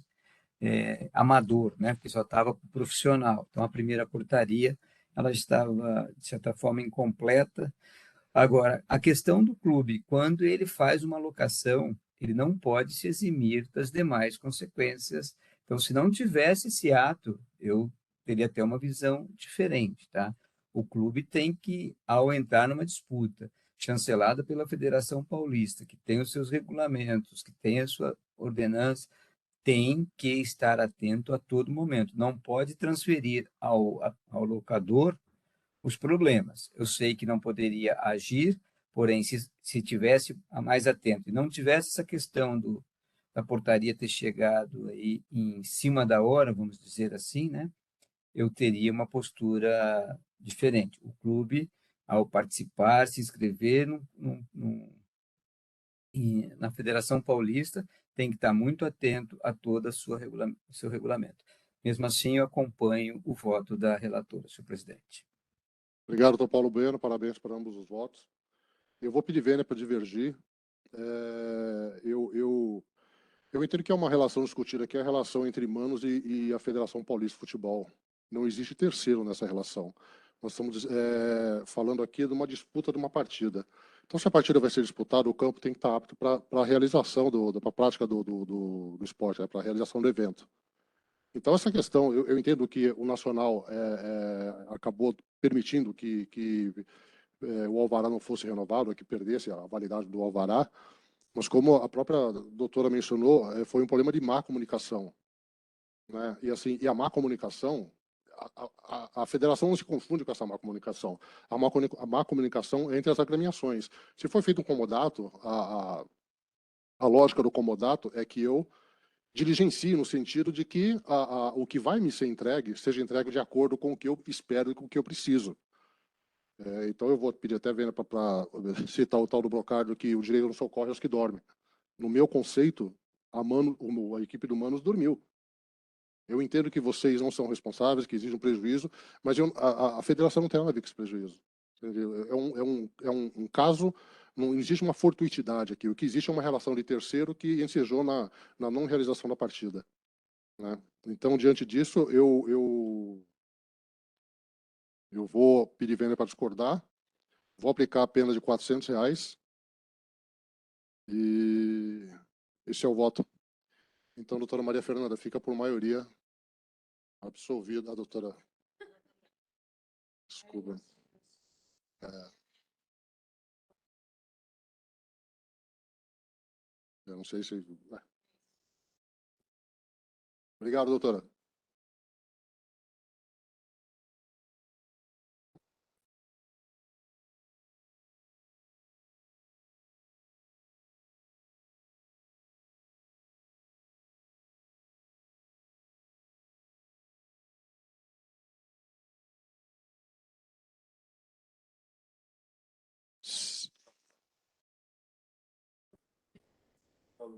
amador, né? Porque só estava profissional. Então, a primeira portaria ela estava, de certa forma, incompleta. Agora, a questão do clube, quando ele faz uma locação, ele não pode se eximir das demais consequências. Então, se não tivesse esse ato, eu teria até uma visão diferente, tá? O clube tem que, ao entrar numa disputa chancelada pela Federação Paulista, que tem os seus regulamentos, que tem a sua ordenança, tem que estar atento a todo momento. Não pode transferir ao locador os problemas. Eu sei que não poderia agir, porém, se tivesse mais atento e não tivesse essa questão da portaria ter chegado aí em cima da hora, vamos dizer assim, né? Eu teria uma postura diferente. O clube, ao participar, se inscrever na Federação Paulista, tem que estar muito atento a todo o seu regulamento. Mesmo assim, eu acompanho o voto da relatora, senhor presidente. Obrigado, doutor Paulo Bueno. Parabéns para ambos os votos. Eu vou pedir vênia para divergir. Eu entendo que é uma relação discutida aqui, a relação entre Manos e a Federação Paulista de Futebol. Não existe terceiro nessa relação. Nós estamos falando aqui de uma disputa de uma partida. Então, se a partida vai ser disputada, o campo tem que estar apto para a realização, para a prática do esporte, para a realização do evento. Então, essa questão, eu entendo que o Nacional acabou permitindo que o alvará não fosse renovado, que perdesse a validade do alvará, mas como a própria doutora mencionou, foi um problema de má comunicação, né? E a má comunicação, a federação não se confunde com essa má comunicação. A má comunicação é entre as agremiações. Se for feito um comodato, a lógica do comodato é que eu diligencie no sentido de que o que vai me ser entregue seja entregue de acordo com o que eu espero e com o que eu preciso. Então eu vou pedir até venda para citar o tal do Brocardo que o direito não socorre aos que dormem. No meu conceito, a equipe do Manos dormiu. Eu entendo que vocês não são responsáveis, que existe um prejuízo, mas a federação não tem nada a ver com esse prejuízo. É um caso, não existe uma fortuitidade aqui. O que existe é uma relação de terceiro que ensejou na não realização da partida, né? Então, diante disso, eu vou pedir venda para discordar, vou aplicar a pena de R$400 e esse é o voto. Então, doutora Maria Fernanda, fica por maioria absolvida a doutora. Desculpa. Eu não sei se... Obrigado, doutora.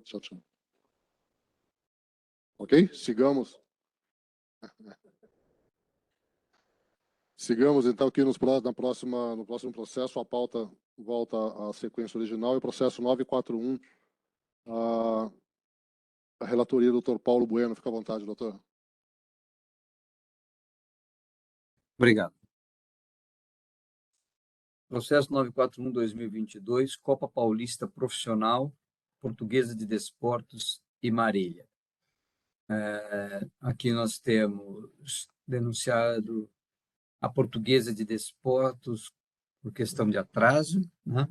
Tchau, tchau. Ok? Sigamos. Sigamos, então, aqui no próximo processo, a pauta volta à sequência original, e o processo 941, a relatoria do Dr. Paulo Bueno. Fica à vontade, doutor. Obrigado. Processo 941/2022, Copa Paulista Profissional, Portuguesa de Desportos e Marília. Aqui nós temos denunciado a Portuguesa de Desportos por questão de atraso, né?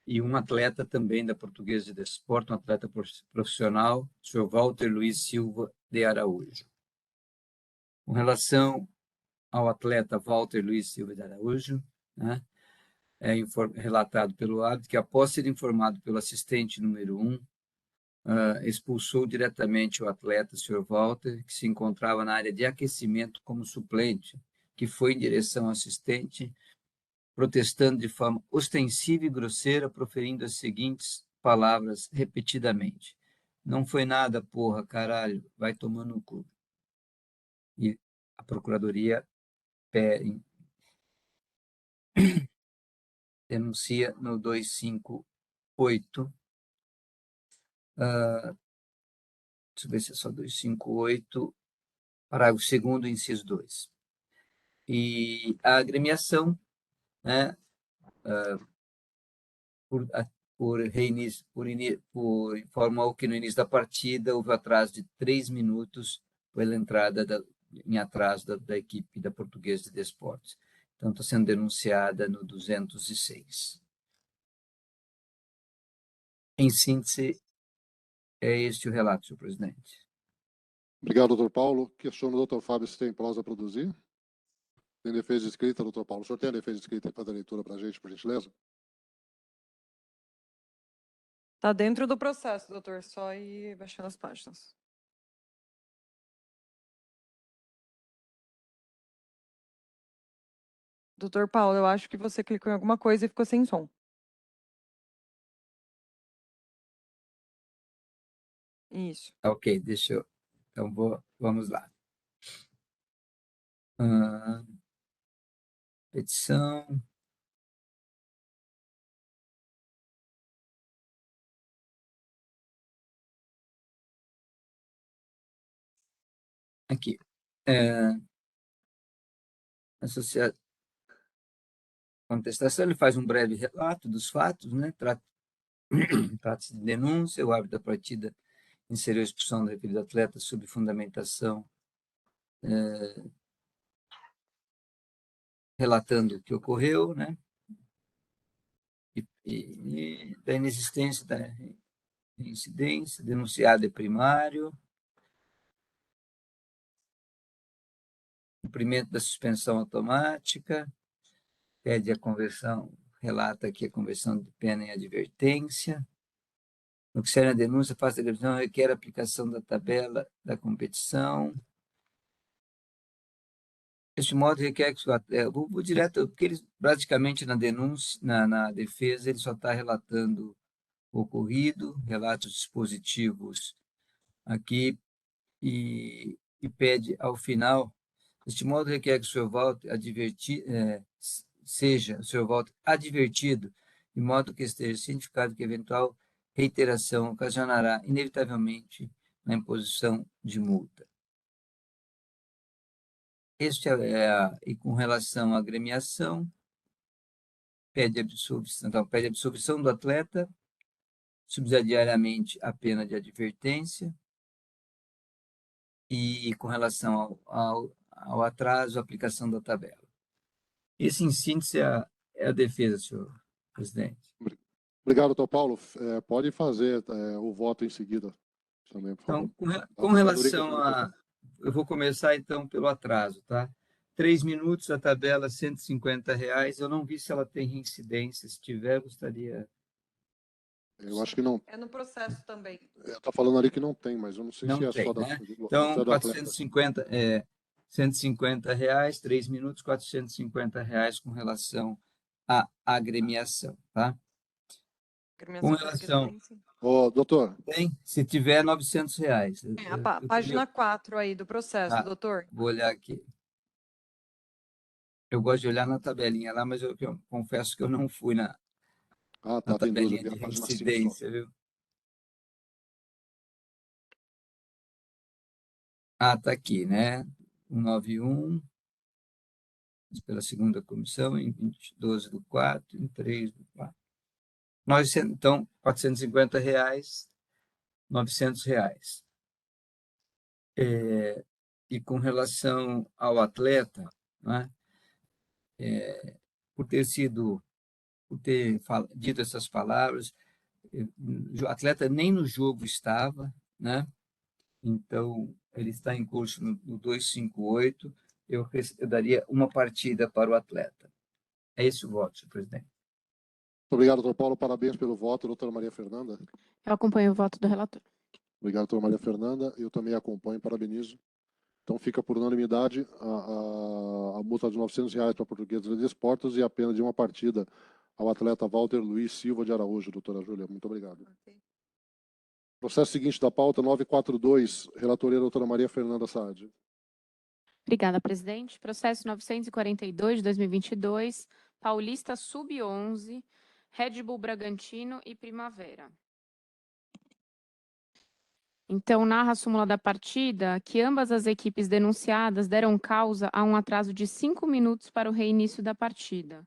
E um atleta também da Portuguesa de Desportos, um atleta profissional, o senhor Walter Luiz Silva de Araújo. Com relação ao atleta Walter Luiz Silva de Araújo, né? É relatado pelo árbitro que, após ser informado pelo assistente número 1, expulsou diretamente o atleta, o Sr. Walter, que se encontrava na área de aquecimento como suplente, que foi em direção ao assistente, protestando de forma ostensiva e grosseira, proferindo as seguintes palavras repetidamente: "Não foi nada, porra, caralho, vai tomar no cu." E a Procuradoria denuncia no 258, deixa eu ver se é só 258, parágrafo 2º, inciso 2. E a agremiação, né, informou que no início da partida houve atraso de 3 minutos pela entrada em atraso da equipe da Portuguesa de Desportos. Então, está sendo denunciada no 206. Em síntese, é este o relato, senhor presidente. Obrigado, doutor Paulo. Questiono o doutor Fábio se tem prosa a produzir. Tem defesa escrita, doutor Paulo. O senhor tem a defesa escrita para dar leitura para a gente, por gentileza? Está dentro do processo, doutor, só ir baixando as páginas. Doutor Paulo, eu acho que você clicou em alguma coisa e ficou sem som. Isso. Ok, deixa eu... Então, vamos lá. Petição... Aqui. A contestação, ele faz um breve relato dos fatos, né? Trata-se de denúncia, o árbitro da partida inseriu a expulsão do referido atleta sob fundamentação, relatando o que ocorreu, né? E da inexistência da incidência, denunciado é primário, cumprimento da suspensão automática, pede a conversão, relata aqui a conversão de pena em advertência. No que serve a denúncia, faz a agressão, requer a aplicação da tabela da competição. Deste modo, requer que vou direto, porque ele praticamente na denúncia, na defesa, ele só está relatando o ocorrido, relata os dispositivos aqui e pede ao final. Deste modo, requer que o senhor Walter seja o senhor Walter advertido, de modo que esteja cientificado que eventual reiteração ocasionará, inevitavelmente, na imposição de multa. Este e com relação à agremiação, pede absolvição do atleta, subsidiariamente a pena de advertência, e com relação ao atraso, a aplicação da tabela. Esse, em síntese, é a defesa, senhor presidente. Obrigado, doutor Paulo. Pode fazer o voto em seguida também, por favor. Então, com relação a... Eu vou começar, então, pelo atraso, tá? 3 minutos, a tabela R$ 150. Eu não vi se ela tem reincidência. Se tiver, gostaria... Eu acho que não. É no processo também. Está falando ali que não tem, mas eu não sei Não se é tem, só da... né? se Então, é do atleta. 450, R$ 150, 3 minutos, R$ 450 com relação à agremiação, tá? Com relação... Ô, doutor. Tem? Se tiver, R$ 900. A página 4 aí do processo, Tá. doutor. Vou olhar aqui. Eu gosto de olhar na tabelinha lá, mas eu confesso que eu não fui na Tem duas, tabelinha eu vi de a página 5 só. reincidência, viu? Tá aqui, né? 191, pela segunda comissão, em 12/4, em 3/4. Então, R$ 450, R$ 900. E com relação ao atleta, né? Por ter dito essas palavras, o atleta nem no jogo estava, né? Então, ele está em curso no 258, eu daria uma partida para o atleta. É esse o voto, senhor presidente. Muito obrigado, doutor Paulo. Parabéns pelo voto, doutora Maria Fernanda. Eu acompanho o voto do relator. Obrigado, doutora Maria Fernanda. Eu também acompanho, parabenizo. Então, fica por unanimidade a multa de R$ 900 para a Portuguesa de Desportos e a pena de uma partida ao atleta Walter Luiz Silva de Araújo, doutora Júlia. Muito obrigado. Processo seguinte da pauta, 942, relatoria doutora Maria Fernanda Saad. Obrigada, presidente. Processo 942 de 2022, Paulista Sub-11, Red Bull Bragantino e Primavera. Então, narra a súmula da partida que ambas as equipes denunciadas deram causa a um atraso de 5 minutos para o reinício da partida.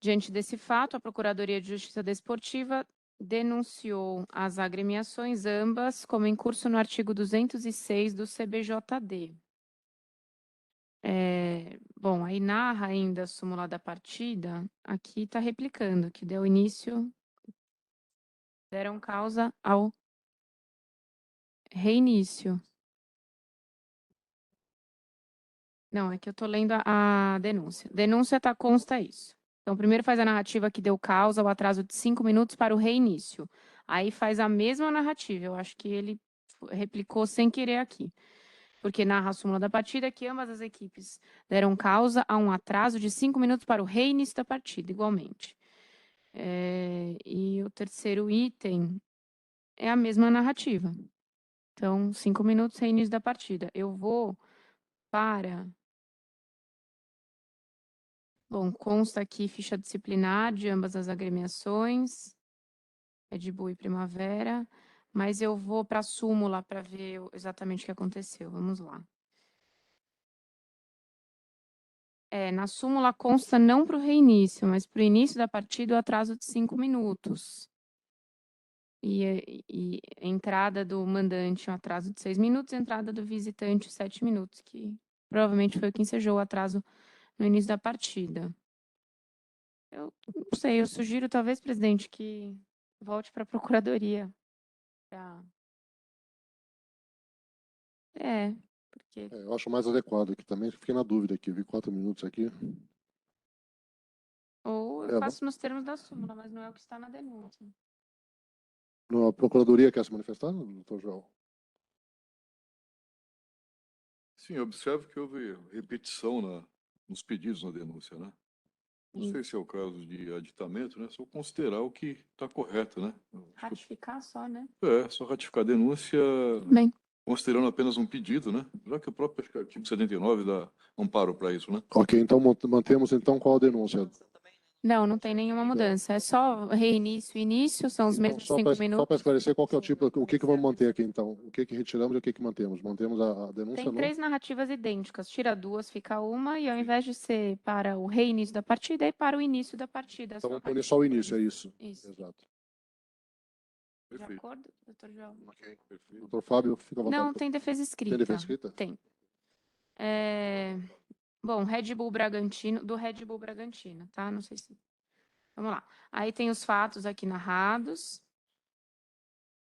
Diante desse fato, a Procuradoria de Justiça Desportiva denunciou as agremiações ambas como em curso no artigo 206 do CBJD. Bom, aí narra ainda a súmula da partida, aqui está replicando que deu início, deram causa ao reinício. Não, é que eu estou lendo a denúncia. Denúncia consta isso. Então, primeiro faz a narrativa que deu causa ao atraso de 5 minutos para o reinício. Aí faz a mesma narrativa. Eu acho que ele replicou sem querer aqui. Porque narra a súmula da partida que ambas as equipes deram causa a um atraso de 5 minutos para o reinício da partida, igualmente. E o terceiro item é a mesma narrativa. Então, 5 minutos, reinício da partida. Eu vou para... Bom, consta aqui ficha disciplinar de ambas as agremiações, Red Bull e Primavera, mas eu vou para a súmula para ver exatamente o que aconteceu. Vamos lá. Na súmula consta não para o reinício, mas para o início da partida o atraso de 5 minutos. E entrada do mandante, um atraso de 6 minutos, entrada do visitante, 7 minutos, que provavelmente foi o que ensejou o atraso no início da partida. Eu não sei, eu sugiro talvez, presidente, que volte para a Procuradoria. Porque... Eu acho mais adequado aqui também, fiquei na dúvida aqui, vi 4 minutos aqui. Ou eu faço nos termos da súmula, mas não é o que está na denúncia. A Procuradoria quer se manifestar, doutor João? Sim, observo que houve repetição nos pedidos na denúncia, né? Não sei se é o caso de aditamento, né? Só considerar o que está correto, né? Ratificar só, né? Só ratificar a denúncia, Bem. Considerando apenas um pedido, né? Já que o próprio artigo 79 dá amparo para isso, né? Ok, então mantemos então qual a denúncia? Não, não tem nenhuma mudança. É só reinício e início, são os mesmos 5 minutos. Só para esclarecer qual que é o tipo, o que vamos manter aqui então? O que retiramos e o que mantemos? Mantemos a denúncia? Tem 3 narrativas idênticas. Tira 2, fica uma, e ao invés de ser para o reinício da partida, é para o início da partida. Então vamos pôr só o início, é isso? Isso. Exato. De acordo, doutor João? Ok, perfeito. Doutor Fábio, fica à vontade. Não, tem defesa escrita. Tem defesa escrita? Tem. Bom, Red Bull Bragantino, do Red Bull Bragantino, tá? Não sei se... Vamos lá. Aí tem os fatos aqui narrados.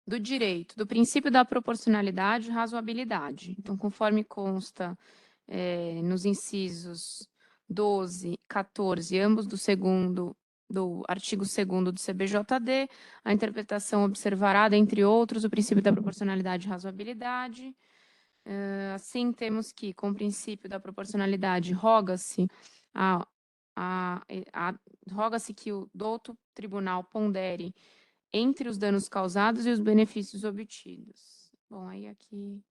Do direito, do princípio da proporcionalidade e razoabilidade. Então, conforme consta nos incisos 12, 14, ambos do artigo 2º do CBJD, a interpretação observará, dentre outros, o princípio da proporcionalidade e razoabilidade. Assim, temos que, com o princípio da proporcionalidade, roga-se roga-se que o douto tribunal pondere entre os danos causados e os benefícios obtidos. Bom, aí aqui...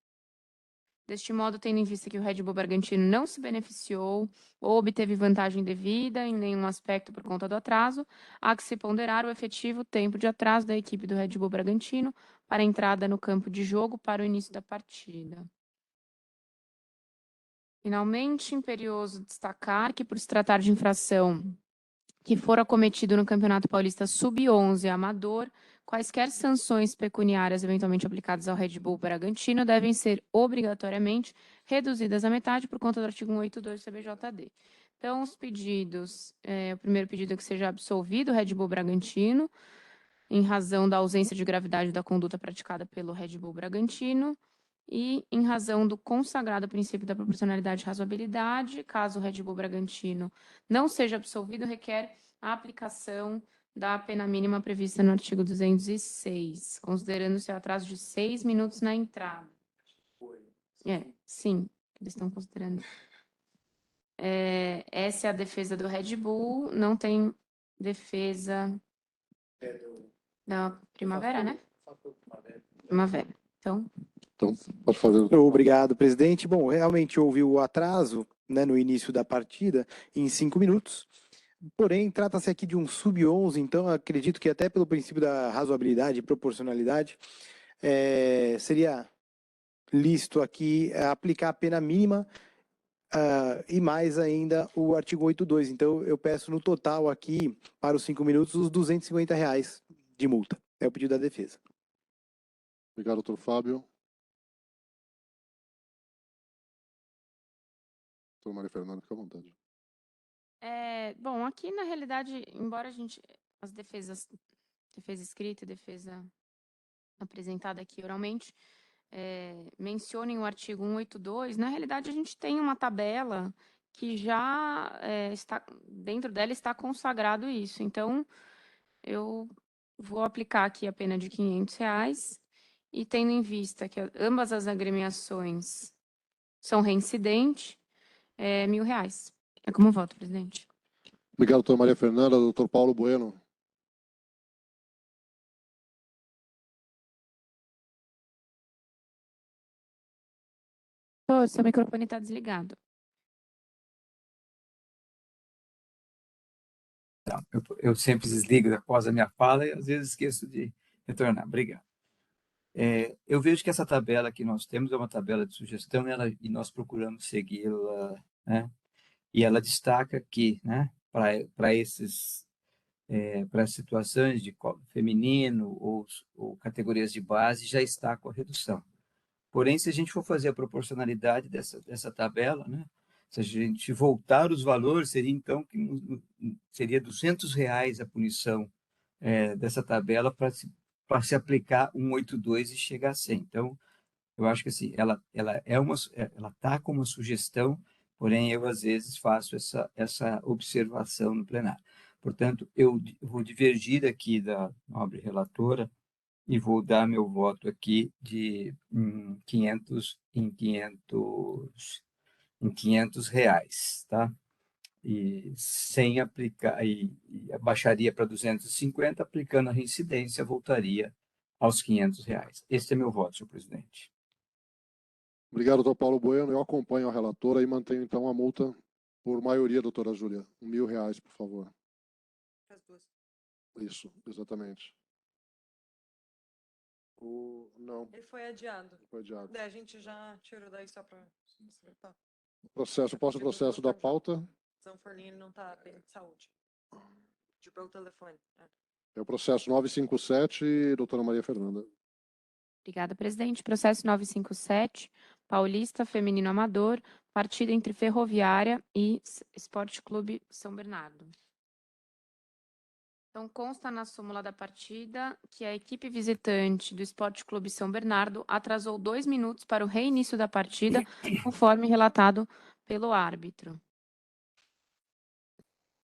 Deste modo, tendo em vista que o Red Bull Bragantino não se beneficiou ou obteve vantagem devida em nenhum aspecto por conta do atraso, há que se ponderar o efetivo tempo de atraso da equipe do Red Bull Bragantino para a entrada no campo de jogo para o início da partida. Finalmente, imperioso destacar que, por se tratar de infração que fora cometido no Campeonato Paulista Sub-11 amador, quaisquer sanções pecuniárias eventualmente aplicadas ao Red Bull Bragantino devem ser obrigatoriamente reduzidas à metade por conta do artigo 182 do CBJD. Então, os pedidos, o primeiro pedido é que seja absolvido o Red Bull Bragantino, em razão da ausência de gravidade da conduta praticada pelo Red Bull Bragantino, e em razão do consagrado princípio da proporcionalidade e razoabilidade, caso o Red Bull Bragantino não seja absolvido, requer a aplicação da pena mínima prevista no artigo 206, considerando-se o atraso de 6 minutos na entrada. Sim, eles estão considerando. Essa é a defesa do Red Bull, não tem defesa da Primavera, né? Primavera. Então, pode fazer. Obrigado, presidente. Bom, realmente houve o atraso, né, no início da partida, em 5 minutos. Porém, trata-se aqui de um sub-11, então acredito que até pelo princípio da razoabilidade e proporcionalidade, seria lícito aqui aplicar a pena mínima e mais ainda o artigo 82. Então, eu peço no total aqui, para os 5 minutos, os R$250 de multa. É o pedido da defesa. Obrigado, doutor Fábio. Doutora Maria Fernanda, fica à vontade. Bom, aqui na realidade, embora as defesa escrita e defesa apresentada aqui oralmente, mencionem o artigo 182, na realidade a gente tem uma tabela que já está, dentro dela está consagrado isso. Então, eu vou aplicar aqui a pena de R$500 e tendo em vista que ambas as agremiações são reincidentes, R$1.000. É como voto, presidente. Obrigado, doutora Maria Fernanda. Doutor Paulo Bueno. Seu microfone está desligado. Eu sempre desligo após a minha fala e às vezes esqueço de retornar. Obrigado. Eu vejo que essa tabela que nós temos é uma tabela de sugestão e nós procuramos segui-la, né? E ela destaca que, né, para essas situações de feminino ou categorias de base, já está com a redução. Porém, se a gente for fazer a proporcionalidade dessa tabela, né, se a gente voltar os valores, seria então que seria R$200 a punição dessa tabela para se aplicar 182 e chegar a 100. Então, eu acho que assim, ela está com uma sugestão, porém eu às vezes faço essa observação no plenário. Portanto, eu vou divergir aqui da nobre relatora e vou dar meu voto aqui de R$500, tá? E sem aplicar, e abaixaria para 250, aplicando a reincidência, voltaria aos R$500. Esse é meu voto, senhor presidente. Obrigado, doutor Paulo Bueno. Eu acompanho a relatora e mantenho, então, a multa por maioria, doutora Júlia. R$1.000, por favor. As duas. Isso, exatamente. Não. Ele foi adiado. Foi adiado. Daí a gente já tirou daí só para... Posso o processo da pauta? Zanfornini não está bem de saúde. Pediu pelo telefone. É o processo 957, doutora Maria Fernanda. Obrigada, presidente. Processo 957, Paulista Feminino Amador, partida entre Ferroviária e Esporte Clube São Bernardo. Então, consta na súmula da partida que a equipe visitante do Esporte Clube São Bernardo atrasou 2 minutos para o reinício da partida, conforme relatado pelo árbitro.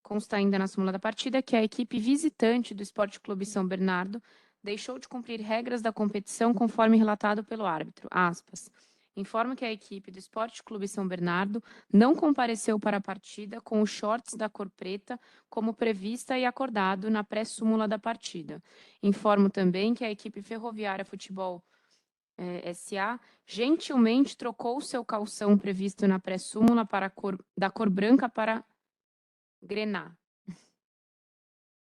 Consta ainda na súmula da partida que a equipe visitante do Esporte Clube São Bernardo deixou de cumprir regras da competição conforme relatado pelo árbitro. Aspas. Informo que a equipe do Esporte Clube São Bernardo não compareceu para a partida com os shorts da cor preta, como prevista e acordado na pré-súmula da partida. Informo também que a equipe Ferroviária Futebol SA gentilmente trocou seu calção previsto na pré-súmula da cor branca para grená.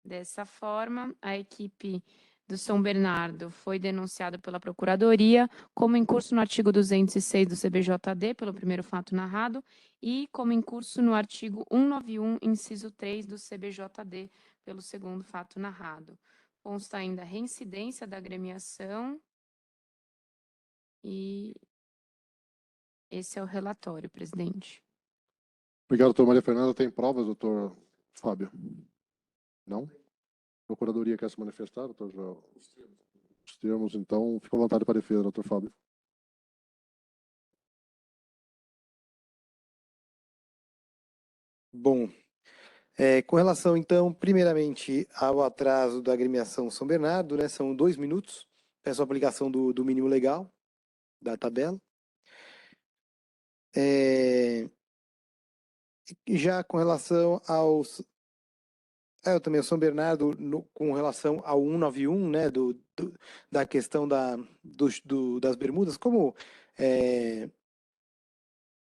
Dessa forma, a equipe do São Bernardo foi denunciada pela Procuradoria como incurso no artigo 206 do CBJD, pelo primeiro fato narrado, e como incurso no artigo 191, inciso 3 do CBJD, pelo segundo fato narrado. Consta ainda a reincidência da agremiação e esse é o relatório, presidente. Obrigado, doutor Maria Fernanda. Tem provas, doutor Fábio? Não? Procuradoria quer se manifestar, doutor Joel? Os termos, então, fica à vontade para a defesa, doutor Fábio. Bom, com relação, então, primeiramente, ao atraso da agremiação São Bernardo, né, são 2 minutos, peço a aplicação do mínimo legal da tabela. Já com relação aos... também o São Bernardo, com relação ao 191, né, da questão das bermudas, como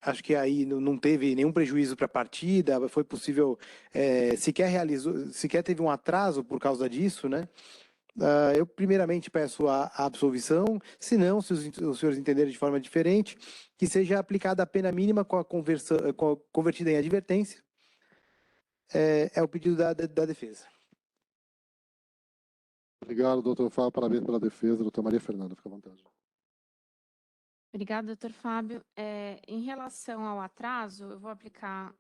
acho que aí não teve nenhum prejuízo para a partida, foi possível, sequer teve um atraso por causa disso, né? Eu primeiramente peço a absolvição, se não, se os senhores entenderem de forma diferente, que seja aplicada a pena mínima convertida em advertência. É o pedido da defesa. Obrigado, doutor Fábio. Parabéns pela defesa. Doutor Maria Fernanda, fica à vontade. Obrigada, doutor Fábio. Em relação ao atraso, eu vou aplicar,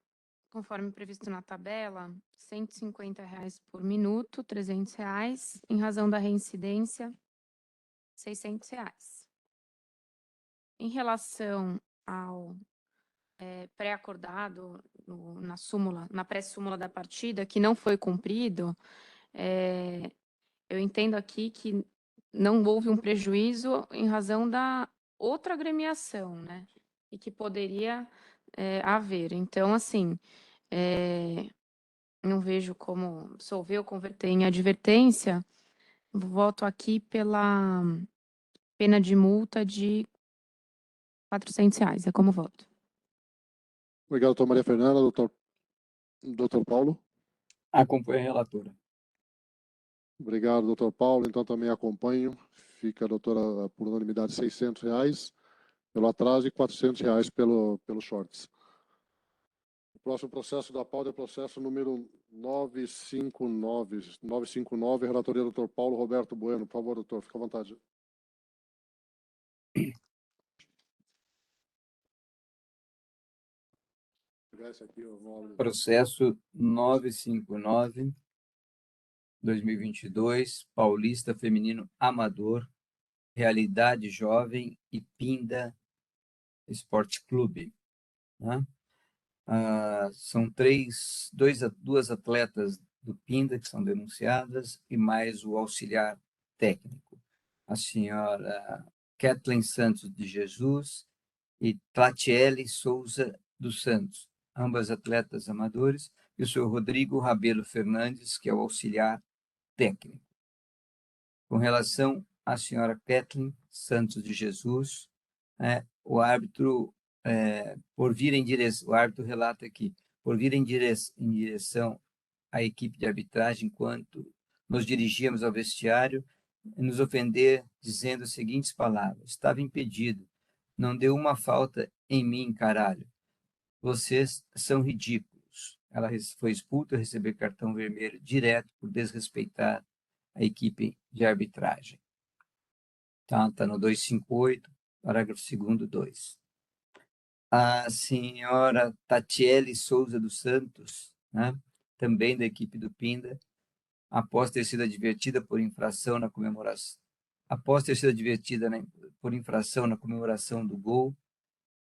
conforme previsto na tabela, R$ 150 por minuto, R$ 300, em razão da reincidência, R$ 600. Em relação ao pré-acordado na pré-súmula da partida, que não foi cumprido, eu entendo aqui que não houve um prejuízo em razão da outra agremiação, né? E que poderia haver. Então, assim, não vejo como absolver ou converter em advertência. Voto aqui pela pena de multa de R$ 400. É como voto. Obrigado, doutor Maria Fernanda. Doutor Paulo. Acompanho a relatora. Obrigado, doutor Paulo. Então, também acompanho. Fica, doutora, por unanimidade, R$ 600 pelo atraso e R$ 400 pelos shorts. O próximo processo da pauta é o processo número 959, relatoria doutor Paulo Roberto Bueno. Por favor, doutor, fica à vontade. Processo 959/2022, Paulista Feminino Amador, Realidade Jovem e Pinda Esporte Clube. Né? São duas atletas do Pinda que são denunciadas e mais o auxiliar técnico, a senhora Kathleen Santos de Jesus e Tatiele Souza dos Santos, ambas atletas amadores, e o senhor Rodrigo Rabelo Fernandes, que é o auxiliar técnico. Com relação à senhora Kathleen Santos de Jesus, o árbitro, o árbitro relata aqui, por vir em direção à equipe de arbitragem, enquanto nos dirigíamos ao vestiário, nos ofender dizendo as seguintes palavras: estava impedido, não deu uma falta em mim, caralho. Vocês são ridículos. Ela foi expulsa a receber cartão vermelho direto por desrespeitar a equipe de arbitragem. Tá no 258, parágrafo 2º, 2. A senhora Tatiele Souza dos Santos, né, também da equipe do Pinda, após ter sido advertida por infração na comemoração. Após ter sido advertida por infração na comemoração do gol,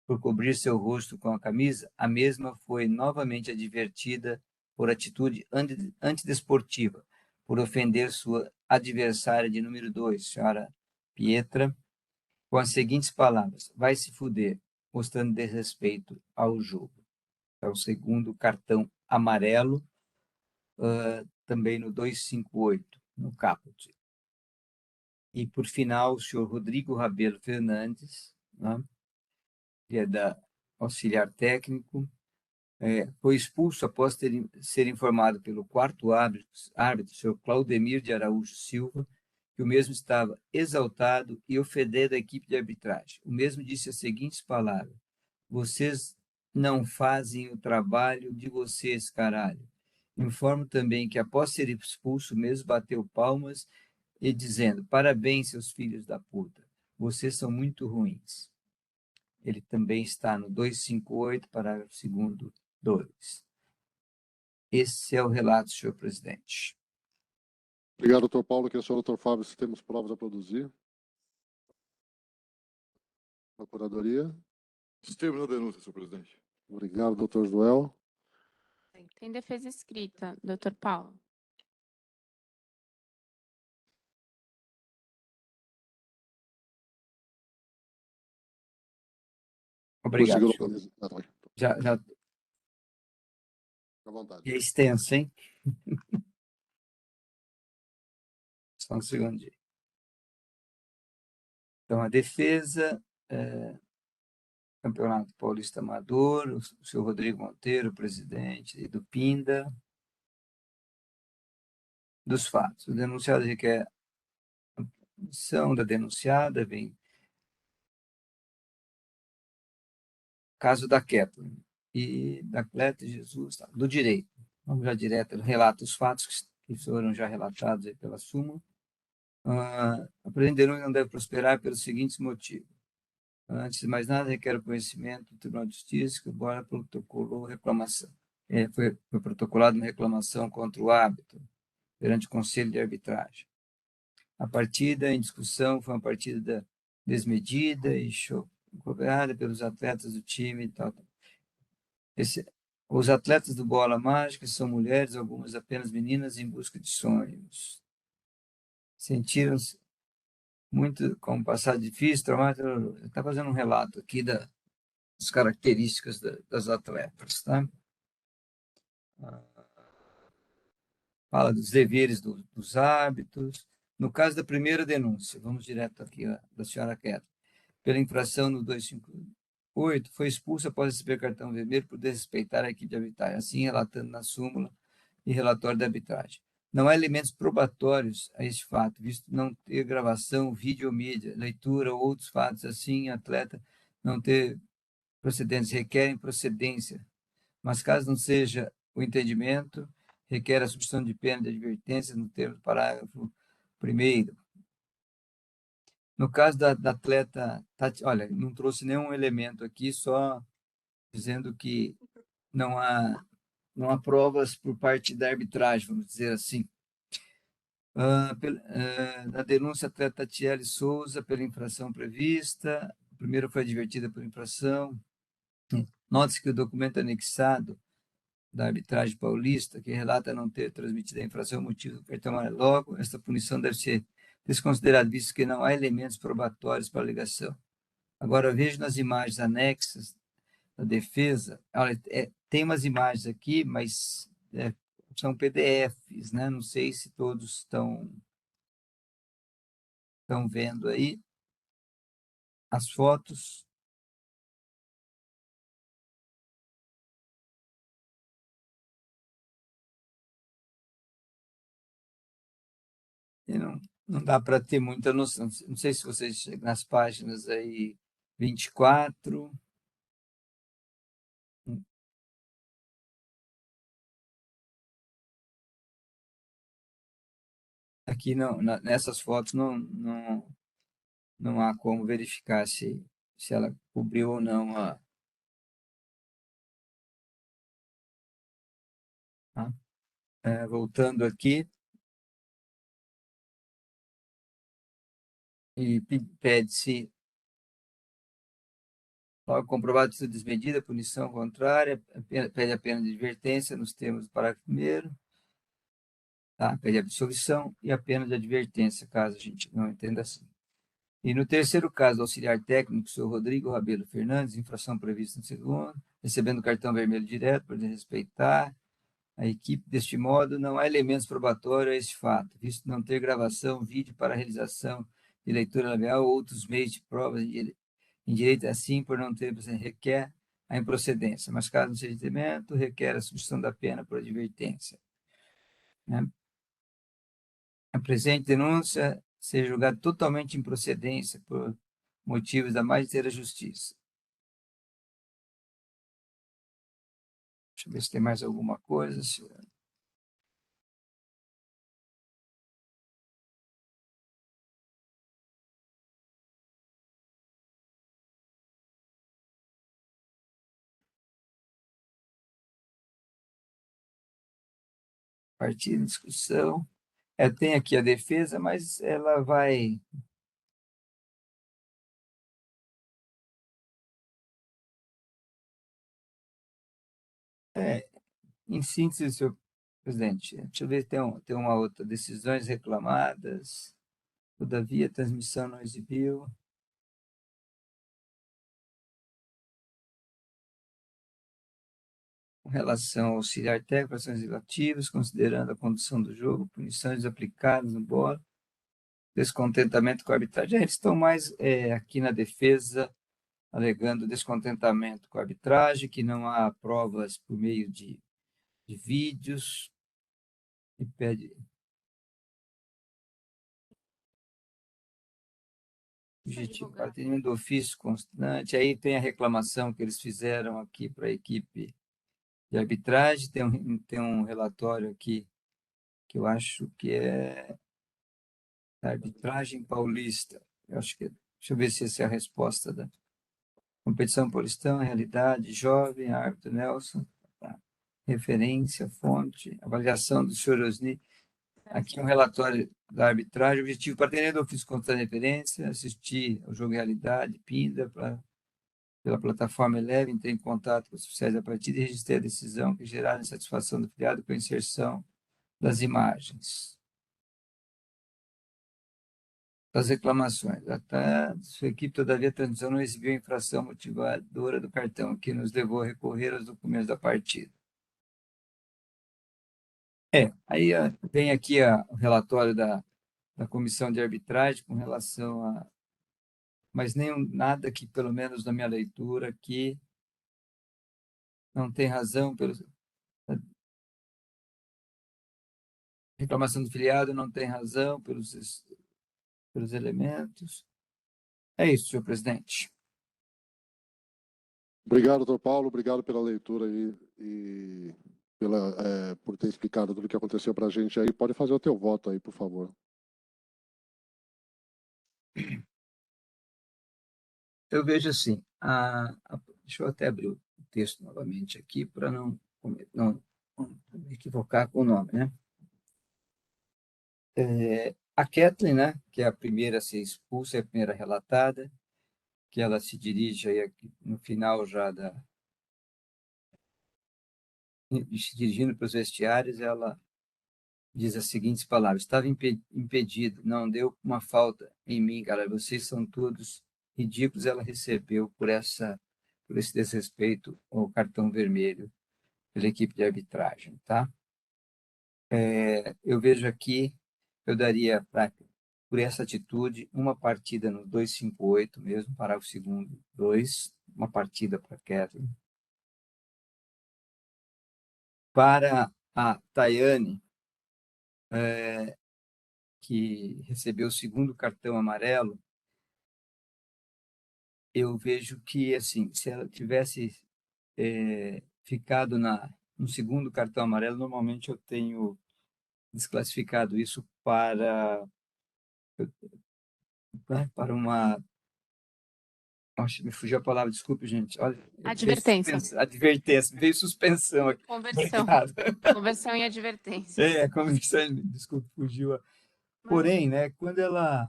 por cobrir seu rosto com a camisa, a mesma foi novamente advertida por atitude antidesportiva, por ofender sua adversária de número 2, senhora Pietra, com as seguintes palavras: vai se fuder, mostrando desrespeito ao jogo. É o segundo cartão amarelo, também no 258, no caput. E, por final, o senhor Rodrigo Rabelo Fernandes, né, que é da auxiliar técnico, foi expulso após ser informado pelo quarto árbitro, o senhor Claudemir de Araújo Silva, que o mesmo estava exaltado e ofendendo a equipe de arbitragem. O mesmo disse as seguintes palavras: vocês não fazem o trabalho de vocês, caralho. Informo também que, após ser expulso, mesmo bateu palmas e dizendo: parabéns, seus filhos da puta, vocês são muito ruins. Ele também está no 258, parágrafo 2º, 2. Esse é o relato, senhor presidente. Obrigado, doutor Paulo. Questão, doutor Fábio, se temos provas a produzir. Procuradoria. Sistema da denúncia, senhor presidente. Obrigado, doutor Joel. Tem defesa escrita, doutor Paulo. Obrigado, Conseguiu senhor. localizar. Ah, tá bem. Já Fique à vontade. é extenso, hein? Só um segundinho. Então, a defesa, Campeonato Paulista Amador, o senhor Rodrigo Monteiro, presidente do PINDA, dos fatos. O denunciado requer a punição da denunciada, vem caso da Kepler e da Clélia Jesus, tá, do direito. Vamos já direto, relata os fatos que foram já relatados aí pela súmula. A presente denúncia não deve prosperar pelos seguintes motivos. Antes de mais nada, requer o conhecimento do Tribunal de Justiça que agora protocolou reclamação. Foi protocolada uma reclamação contra o árbitro perante o Conselho de Arbitragem. A partida em discussão foi uma partida desmedida e cobrada pelos atletas do time e tal. Os atletas do Bola Mágica são mulheres, algumas apenas meninas em busca de sonhos. Sentiram-se muito com um passado difícil, traumático. Está fazendo um relato aqui das características das atletas, tá? Fala dos deveres dos hábitos. No caso da primeira denúncia, vamos direto aqui, da senhora Queta, pela infração no 258, foi expulsa após receber cartão vermelho por desrespeitar a equipe de arbitragem, assim relatando na súmula e relatório da arbitragem. Não há elementos probatórios a este fato, visto não ter gravação, vídeo ou mídia, leitura ou outros fatos, assim, atleta não ter procedência, requerem procedência, mas caso não seja o entendimento, requer a substituição de pena de advertência no termo do parágrafo 1º. No caso da atleta, olha, não trouxe nenhum elemento aqui, só dizendo que não há provas por parte da arbitragem, vamos dizer assim. Da denúncia, atleta Tatiele Souza, pela infração prevista, a primeira foi advertida por infração. Note-se que o documento anexado da arbitragem paulista, que relata não ter transmitido a infração motivo do cartão amarelo, logo, esta punição deve ser desconsiderada, visto que não há elementos probatórios para a alegação. Agora, vejo nas imagens anexas da defesa, olha, tem umas imagens aqui, mas são PDFs, né? Não sei se todos estão vendo aí as fotos. E não dá para ter muita noção. Não sei se vocês chegam nas páginas aí 24. Aqui nessas fotos não há como verificar se ela cobriu ou não a. Tá? Voltando aqui, E pede-se, logo comprovado de desmedida, punição contrária, pede a pena de advertência nos termos do parágrafo 1º, tá? Pede a absolvição e a pena de advertência, caso a gente não entenda assim. E no terceiro caso, auxiliar técnico, o senhor Rodrigo Rabelo Fernandes, infração prevista no segundo, recebendo cartão vermelho direto por desrespeitar a equipe. Deste modo, não há elementos probatórios a este fato, visto não ter gravação, vídeo para realização de leitura labial ou outros meios de prova em direito, assim, por não ter, requer a improcedência. Mas, caso não seja impedimento, requer a substituição da pena por advertência. Né? A presente denúncia seja julgada totalmente improcedência por motivos da mais inteira justiça. Deixa eu ver se tem mais alguma coisa, senhor. Partido de discussão. Tem aqui a defesa, mas ela vai... em síntese, senhor presidente, deixa eu ver, tem uma outra. Decisões reclamadas, todavia, a transmissão não exibiu. Com relação ao auxiliar técnico, ações legislativas, considerando a condução do jogo, punições aplicadas no bola, descontentamento com a arbitragem. Eles estão mais aqui na defesa, alegando descontentamento com a arbitragem, que não há provas por meio de vídeos, e pede objetivo para atendimento do ofício constante. Aí tem a reclamação que eles fizeram aqui para a equipe de arbitragem, tem um relatório aqui que eu acho que é da arbitragem paulista. Eu acho que, deixa eu ver se essa é a resposta da competição paulistana, realidade, jovem, árbitro Nelson, tá. Referência, fonte, avaliação do senhor Osni. Aqui um relatório da arbitragem, objetivo para atender do ofício contra a referência, assistir ao jogo realidade, PINDA, pela plataforma Eleve, entrei em contato com os oficiais da partida e registrei a decisão que geraram insatisfação do filiado com a inserção das imagens. Das reclamações. Sua equipe, todavia, a transmissão não exibiu a infração motivadora do cartão, que nos levou a recorrer aos documentos da partida. Aí vem aqui o relatório da comissão de arbitragem com relação a... Mas nada que, pelo menos na minha leitura, aqui não tem razão pelo... Reclamação do filiado não tem razão pelos elementos. É isso, senhor presidente. Obrigado, doutor Paulo. Obrigado pela leitura aí e por ter explicado tudo o que aconteceu para a gente aí. Pode fazer o teu voto aí, por favor. Eu vejo assim, deixa eu até abrir o texto novamente aqui para não me equivocar com o nome, né? A Kathleen, né, que é a primeira a ser expulsa, é a primeira relatada, que ela se dirige aí aqui, no final já se dirigindo para os vestiários, ela diz as seguintes palavras: estava impedido, não deu uma falta em mim, cara, vocês são todos ridículos. Ela recebeu por esse desrespeito o cartão vermelho pela equipe de arbitragem, tá? Eu vejo aqui, eu daria por essa atitude uma partida no 258 mesmo, parágrafo 2º, 2, uma partida para Kathleen. Para a Tayane, que recebeu o segundo cartão amarelo, eu vejo que, assim, se ela tivesse ficado no segundo cartão amarelo, normalmente eu tenho desclassificado isso para uma... Nossa, me fugiu a palavra, desculpe, gente. Olha, Advertência. Advertência, veio suspensão aqui. Conversão. Obrigado. Conversão e advertência. Conversão, desculpe, fugiu. Porém, né, quando ela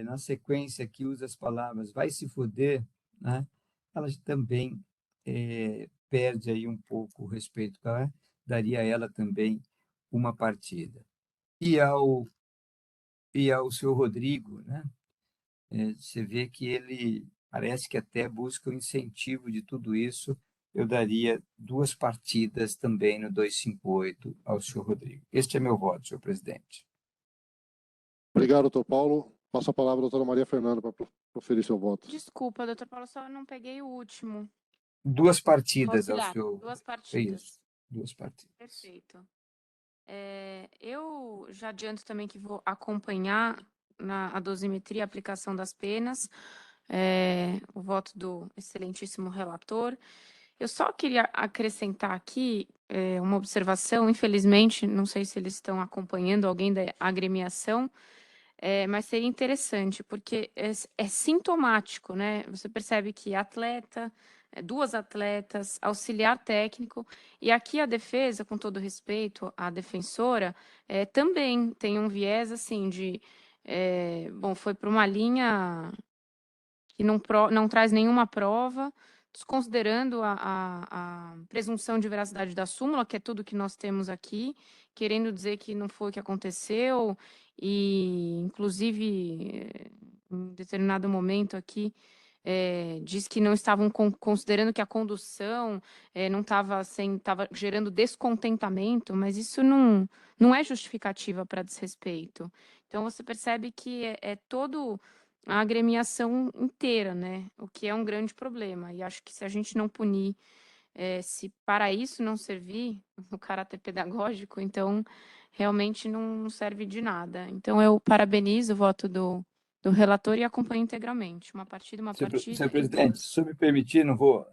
na sequência que usa as palavras vai se foder, né, ela também perde aí um pouco o respeito, tá? Daria a ela também uma partida. E ao senhor Rodrigo, né, você vê que ele parece que até busca o incentivo de tudo isso. Eu daria 2 partidas também no 258 ao senhor Rodrigo. Este é meu voto, senhor presidente. Obrigado, doutor Paulo. Passo a palavra à doutora Maria Fernanda para proferir seu voto. Desculpa, doutor Paulo, só não peguei o último. 2 partidas ao Auxiliar, senhor. 2 É partidas. isso, 2 partidas. Perfeito. Eu já adianto também que vou acompanhar a dosimetria, a aplicação das penas, o voto do excelentíssimo relator. Eu só queria acrescentar aqui uma observação, infelizmente, não sei se eles estão acompanhando alguém da agremiação, mas seria interessante, porque é sintomático, né? Você percebe que atleta, 2 atletas, auxiliar técnico, e aqui a defesa, com todo respeito à defensora, também tem um viés assim de, bom, foi para uma linha que não traz nenhuma prova, desconsiderando a presunção de veracidade da súmula, que é tudo que nós temos aqui, querendo dizer que não foi o que aconteceu, e, inclusive, em determinado momento aqui, diz que não estavam considerando que a condução não estava gerando descontentamento, mas isso não é justificativa para desrespeito. Então, você percebe que é todo a agremiação inteira, né? O que é um grande problema. E acho que se a gente não punir, se para isso não servir no caráter pedagógico, então realmente não serve de nada. Então eu parabenizo o voto do relator e acompanho integralmente. Uma partida. Senhor presidente, se me permitir, não vou,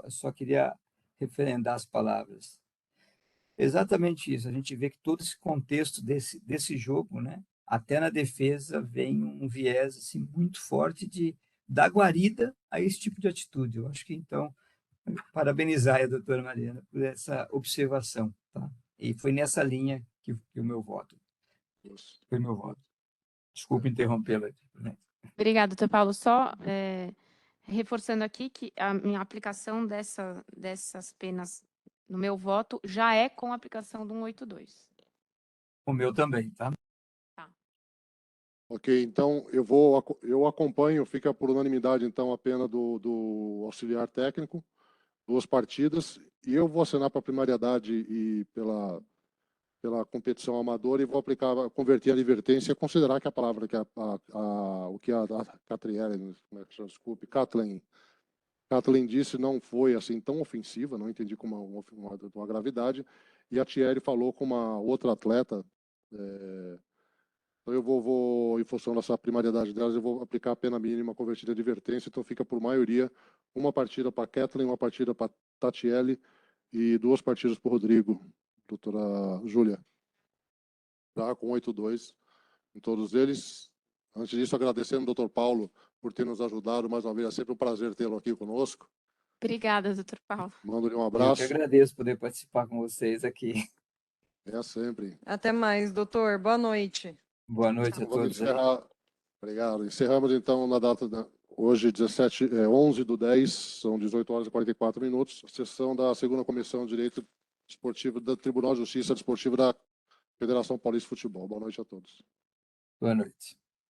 só queria referendar as palavras. Exatamente isso. A gente vê que todo esse contexto desse jogo, né, até na defesa vem um viés assim, muito forte de dar guarida a esse tipo de atitude. Eu acho que, então, parabenizar a doutora Mariana por essa observação. Tá? E foi nessa linha que o meu voto. Foi meu voto. Desculpe interrompê-la. Né? Obrigada, doutor Paulo. Só reforçando aqui que a minha aplicação dessas penas no meu voto já é com a aplicação do 182. O meu também, tá? Ok, então eu acompanho, fica por unanimidade então a pena do auxiliar técnico, 2 partidas, e eu vou assinar para a primariedade e pela competição amadora e vou converter a advertência e considerar que a palavra que o que a Catriele, desculpe, Kathleen disse não foi assim tão ofensiva, não entendi como uma gravidade, e a Thierry falou com uma outra atleta. Então eu vou, em função dessa primariedade delas, eu vou aplicar a pena mínima convertida a advertência, então fica por maioria 1 partida para Kathleen, 1 partida para Tatiele e 2 partidas para o Rodrigo, doutora Júlia. Tá, com 8-2 em todos eles. Antes disso, agradecendo ao doutor Paulo por ter nos ajudado mais uma vez, é sempre um prazer tê-lo aqui conosco. Obrigada, doutor Paulo. Mando-lhe um Eu abraço. que agradeço poder participar com vocês aqui. É sempre. Até mais, doutor. Boa noite. Boa noite a Vamos todos. encerrar. Obrigado. Encerramos, então, na data hoje, 11/10, são 18 horas e 44 minutos, a sessão da 2ª Comissão de Direito Esportivo do Tribunal de Justiça Desportiva da Federação Paulista de Futebol. Boa noite a todos. Boa noite.